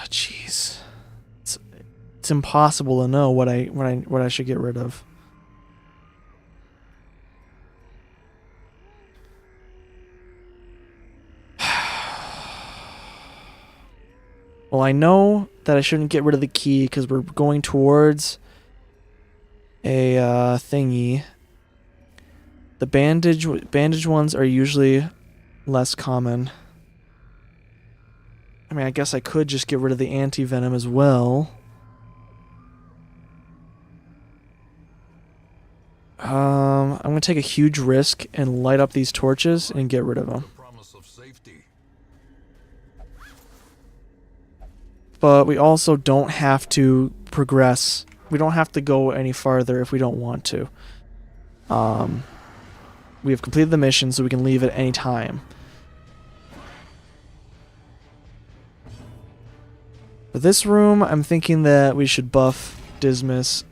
[SPEAKER 1] Jeez, it's impossible to know what I should get rid of. Well, I know that I shouldn't get rid of the key because we're going towards a thingy. The bandage ones are usually less common. I mean, I guess I could just get rid of the anti-venom as well. I'm gonna take a huge risk and light up these torches and get rid of them. But we also don't have to progress. We don't have to go any farther if we don't want to. We have completed the mission, so we can leave at any time. For this room, I'm thinking that we should buff Dismas,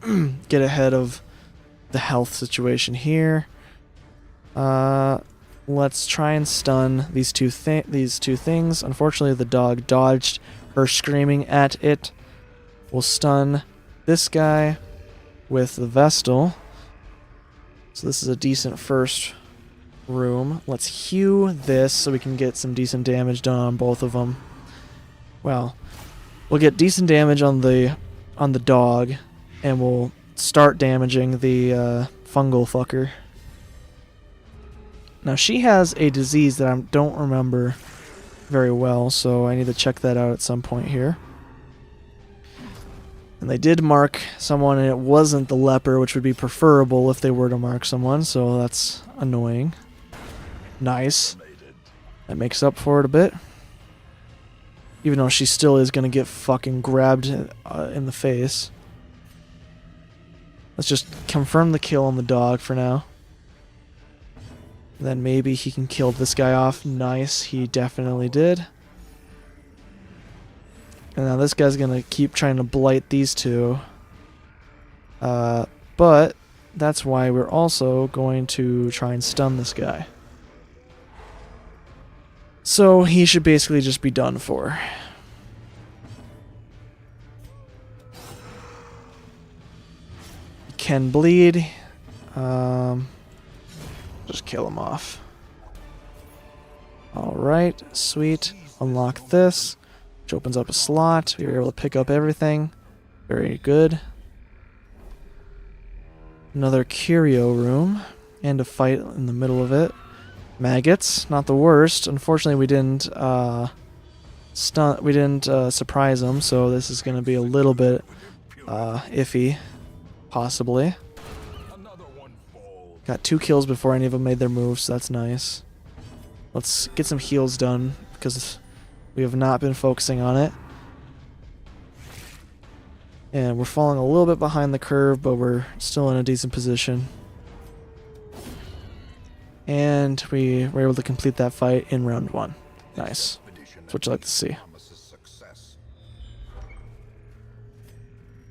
[SPEAKER 1] get ahead of the health situation here. Let's try and stun these two things. Unfortunately, the dog dodged her screaming at it. We'll stun this guy with the Vestal. So this is a decent first room. Let's hew this so we can get some decent damage done on both of them. Well, we'll get decent damage on the dog, and we'll start damaging the fungal fucker. Now she has a disease that I don't remember very well, so I need to check that out at some point here. And they did mark someone, and it wasn't the leper, which would be preferable if they were to mark someone, so that's annoying. Nice. That makes up for it a bit. Even though she still is going to get fucking grabbed in the face. Let's just confirm the kill on the dog for now. Then maybe he can kill this guy off. Nice, he definitely did. And now this guy's gonna keep trying to blight these two. But that's why we're also going to try and stun this guy. So he should basically just be done for. Can bleed. Just kill him off. Alright, sweet. Unlock this, which opens up a slot. We were able to pick up everything. Very good. Another curio room, and a fight in the middle of it. Maggots, not the worst. Unfortunately, we didn't surprise them, so this is going to be a little bit iffy, possibly. Got 2 kills before any of them made their moves, so that's nice. Let's get some heals done, because we have not been focusing on it. And we're falling a little bit behind the curve, but we're still in a decent position. And we were able to complete that fight in round 1. Nice. That's what you like to see.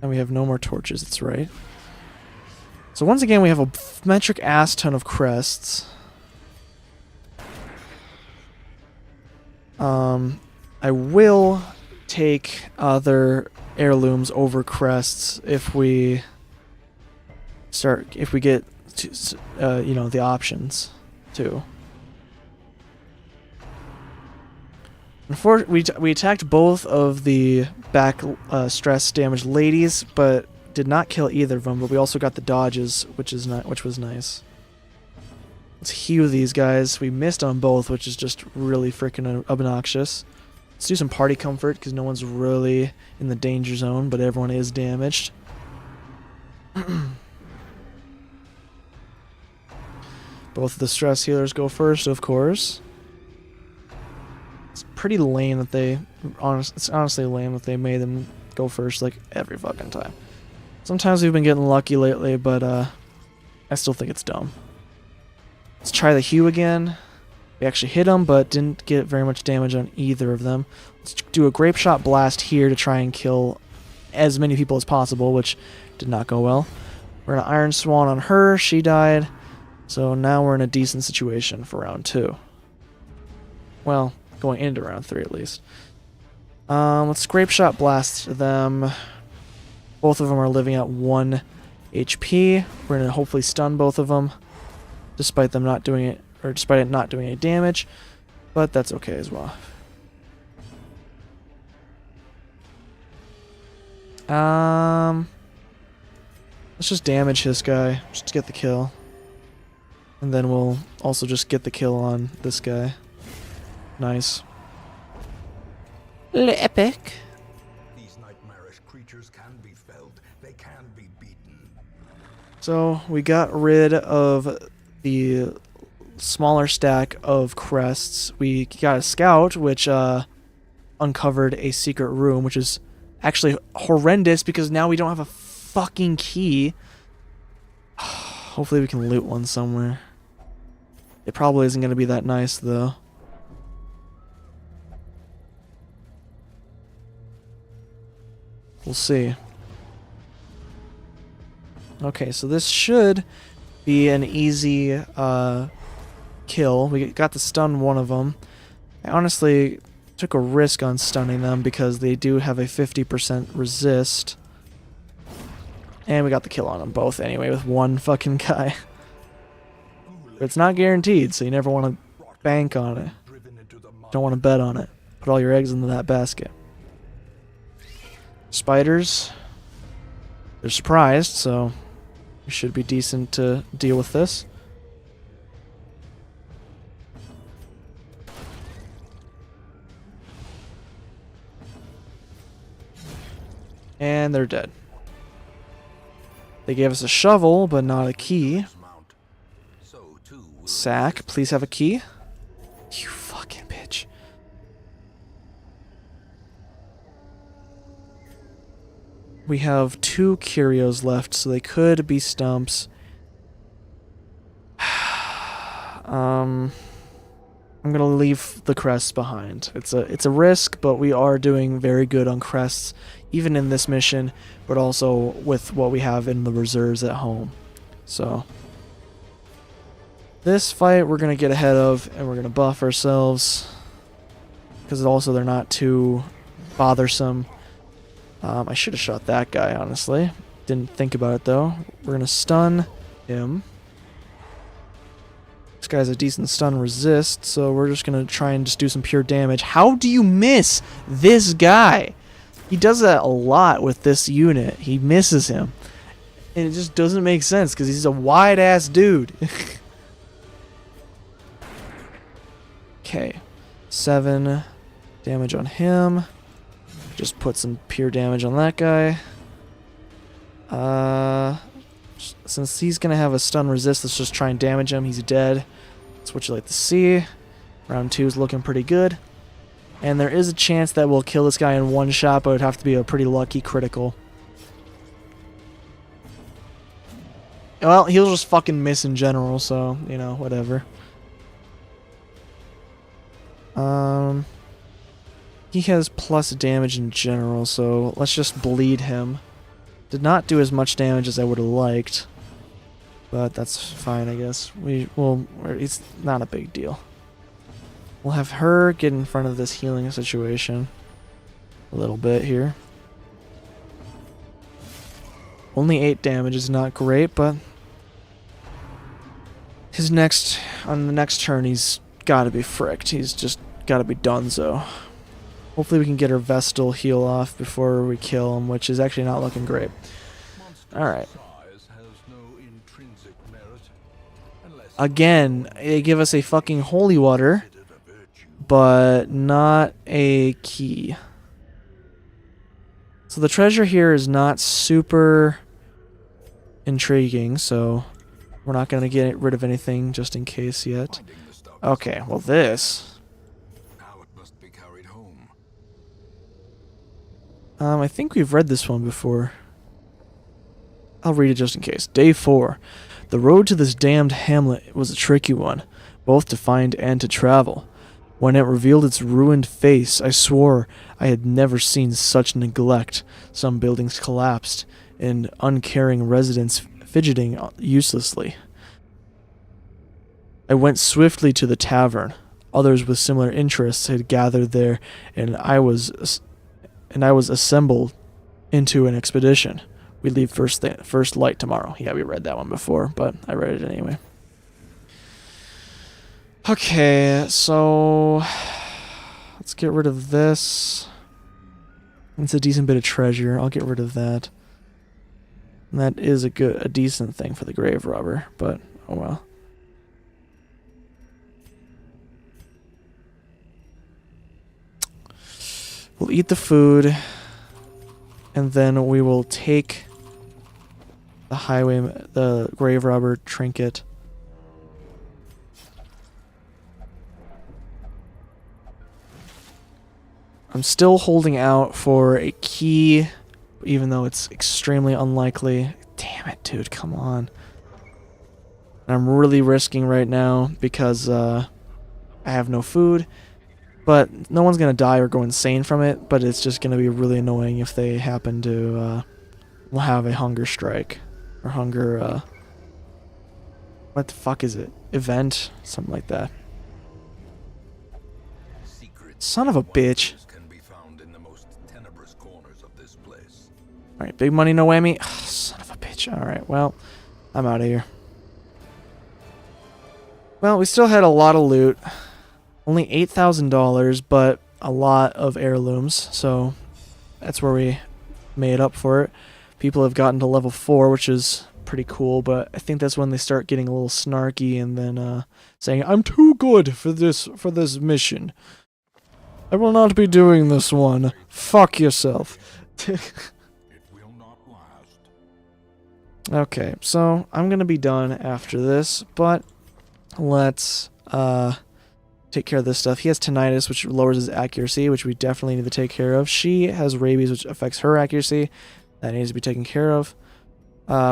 [SPEAKER 1] And we have no more torches, that's right. So once again, we have a metric ass ton of crests. I will take other heirlooms over crests if we get to, the options too. Unfortunately, we attacked both of the back stress damaged ladies, but did not kill either of them. But we also got the dodges, which was nice. Let's heal these guys. We missed on both, which is just really freaking obnoxious. Let's do some party comfort, because no one's really in the danger zone, but everyone is damaged. Both of the stress healers go first, of course. It's pretty lame that they... It's honestly lame that they made them go first, like, every fucking time. Sometimes we've been getting lucky lately, but, I still think it's dumb. Let's try the Hue again. We actually hit them, but didn't get very much damage on either of them. Let's do a Grape Shot Blast here to try and kill as many people as possible, which did not go well. We're gonna Iron Swan on her. She died. So now we're in a decent situation for round 2. Well, going into round 3 at least. Let's Grape Shot Blast them. Both of them are living at 1 HP. We're gonna hopefully stun both of them, despite them not doing it, or despite it not doing any damage, but that's okay as well. Let's just damage this guy, just to get the kill. And then we'll also just get the kill on this guy. Nice. Epic.
[SPEAKER 2] These nightmarish creatures can be felled. They can be beaten.
[SPEAKER 1] So we got rid of the smaller stack of crests. We got a scout, which uncovered a secret room, which is actually horrendous because now we don't have a fucking key. Hopefully we can loot one somewhere. It probably isn't going to be that nice, though. We'll see. Okay, so this should be an easy kill. We got to stun one of them. I honestly took a risk on stunning them because they do have a 50% resist. And we got the kill on them both anyway with one fucking guy. But it's not guaranteed, so you never want to bank on it. Don't want to bet on it. Put all your eggs into that basket. Spiders. They're surprised, so we should be decent to deal with this. And they're dead. They gave us a shovel, but not a key. Sack, please have a key. You fucking bitch. We have 2 curios left, so they could be stumps. I'm gonna leave the crests behind. It's a risk, but we are doing very good on crests, even in this mission, but also with what we have in the reserves at home. So this fight we're gonna get ahead of, and we're gonna buff ourselves because also they're not too bothersome. I should have shot that guy, honestly. Didn't think about it though. We're gonna stun him. This guy's a decent stun resist, so we're just gonna try and just do some pure damage. How do you miss this guy? He does that a lot with this unit. He misses him. And it just doesn't make sense because he's a wide ass dude. Okay. 7 damage on him. Just put some pure damage on that guy. Since he's gonna have a stun resist, let's just try and damage him. He's dead. That's what you like to see. Round 2 is looking pretty good. And there is a chance that we'll kill this guy in one shot, but it would have to be a pretty lucky critical. Well, he'll just fucking miss in general, so, you know, whatever. He has plus damage in general, so let's just bleed him. Did not do as much damage as I would have liked, but that's fine, I guess. It's not a big deal. We'll have her get in front of this healing situation a little bit here. Only 8 damage is not great, but on the next turn, he's got to be fricked. He's just got to be donezo. Hopefully we can get our Vestal heal off before we kill him, which is actually not looking great. Alright. Again, they give us a fucking holy water, but not a key. So the treasure here is not super intriguing, so we're not going to get rid of anything just in case yet. Okay, well this...
[SPEAKER 2] Now it must be carried home.
[SPEAKER 1] I think we've read this one before. I'll read it just in case. Day 4. The road to this damned hamlet was a tricky one, both to find and to travel. When it revealed its ruined face, I swore I had never seen such neglect. Some buildings collapsed, and uncaring residents fidgeting uselessly. I went swiftly to the tavern. Others with similar interests had gathered there, and I was assembled into an expedition. We leave first light tomorrow. Yeah, we read that one before, but I read it anyway. Okay, so let's get rid of this. It's a decent bit of treasure. I'll get rid of that. And that is a decent thing for the grave robber, but oh well. We'll eat the food, and then we will take the grave robber trinket. I'm still holding out for a key, even though it's extremely unlikely. Damn it, dude, come on. I'm really risking right now because I have no food. But no one's going to die or go insane from it, but it's just going to be really annoying if they happen to have a hunger strike. Or hunger, what the fuck is it? Event? Something like that. Son of a bitch. Alright, big money, no whammy. Ugh, son of a bitch. Alright, well, I'm out of here. Well, we still had a lot of loot. Only $8,000, but a lot of heirlooms, so that's where we made up for it. People have gotten to level 4, which is pretty cool, but I think that's when they start getting a little snarky and then saying, I'm too good for this mission. I will not be doing this one. Fuck yourself.
[SPEAKER 2] It will not last.
[SPEAKER 1] Okay, so I'm gonna be done after this, but let's take care of this stuff. He has tinnitus, which lowers his accuracy, which we definitely need to take care of. She has rabies, which affects her accuracy. That needs to be taken care of.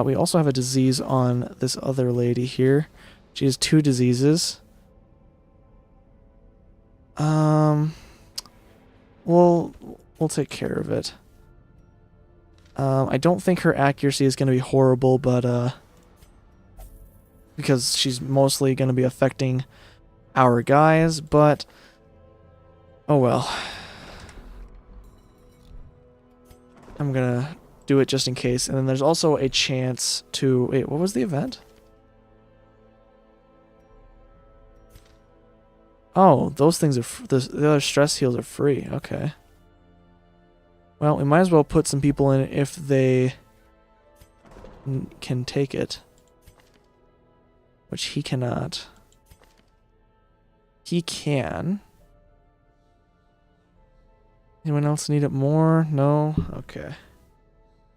[SPEAKER 1] We also have a disease on this other lady here. She has 2 diseases. We'll take care of it. I don't think her accuracy is going to be horrible, but because she's mostly going to be affecting our guys, but oh well. I'm gonna do it just in case. And then there's also a chance to... Wait, what was the event? Oh, those things are... The other stress heals are free. Okay. Well, we might as well put some people in if they can take it. Which he cannot. He can. Anyone else need it more? No? Okay.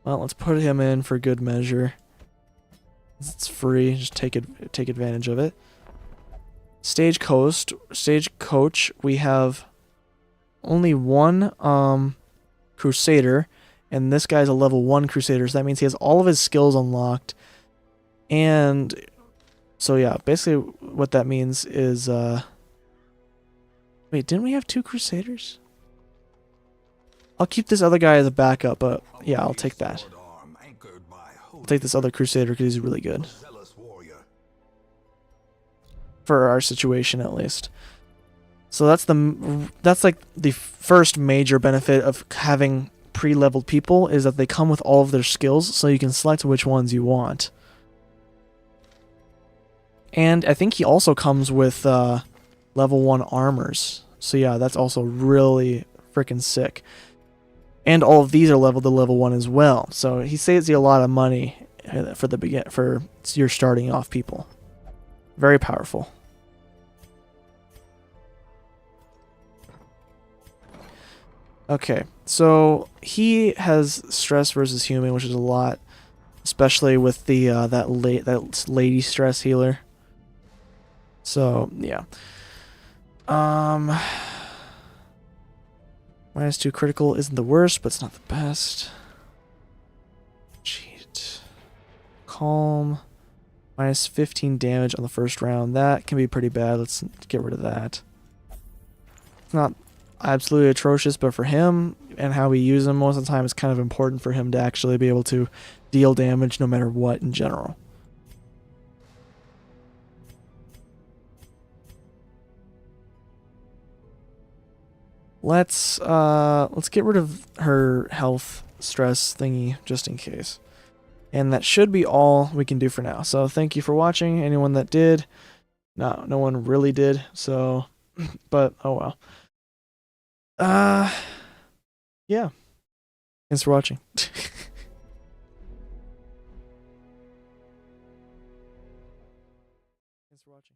[SPEAKER 1] Well, let's put him in for good measure. It's free. Just take advantage of it. Stagecoach, we have only one Crusader, and this guy's a level 1 Crusader, so that means he has all of his skills unlocked. And so yeah, basically what that means is wait, didn't we have 2 Crusaders? I'll keep this other guy as a backup, but yeah, I'll take that. I'll take this other Crusader because he's really good. For our situation, at least. So that's like the first major benefit of having pre-leveled people, is that they come with all of their skills, so you can select which ones you want. And I think he also comes with level 1 armors. So yeah, that's also really freaking sick. And all of these are leveled to level 1 as well. So he saves you a lot of money for your starting off people. Very powerful. Okay, so he has stress versus human, which is a lot, especially with the that lady stress healer. So yeah. -2 critical isn't the worst, but it's not the best. Cheat. Calm. -15 damage on the first round. That can be pretty bad. Let's get rid of that. It's not absolutely atrocious, but for him and how we use him most of the time, it's kind of important for him to actually be able to deal damage no matter what in general. Let's get rid of her health stress thingy just in case. And that should be all we can do for now. So thank you for watching. Anyone that did. No one really did. So, but oh well. Yeah. Thanks for watching. Thanks for watching.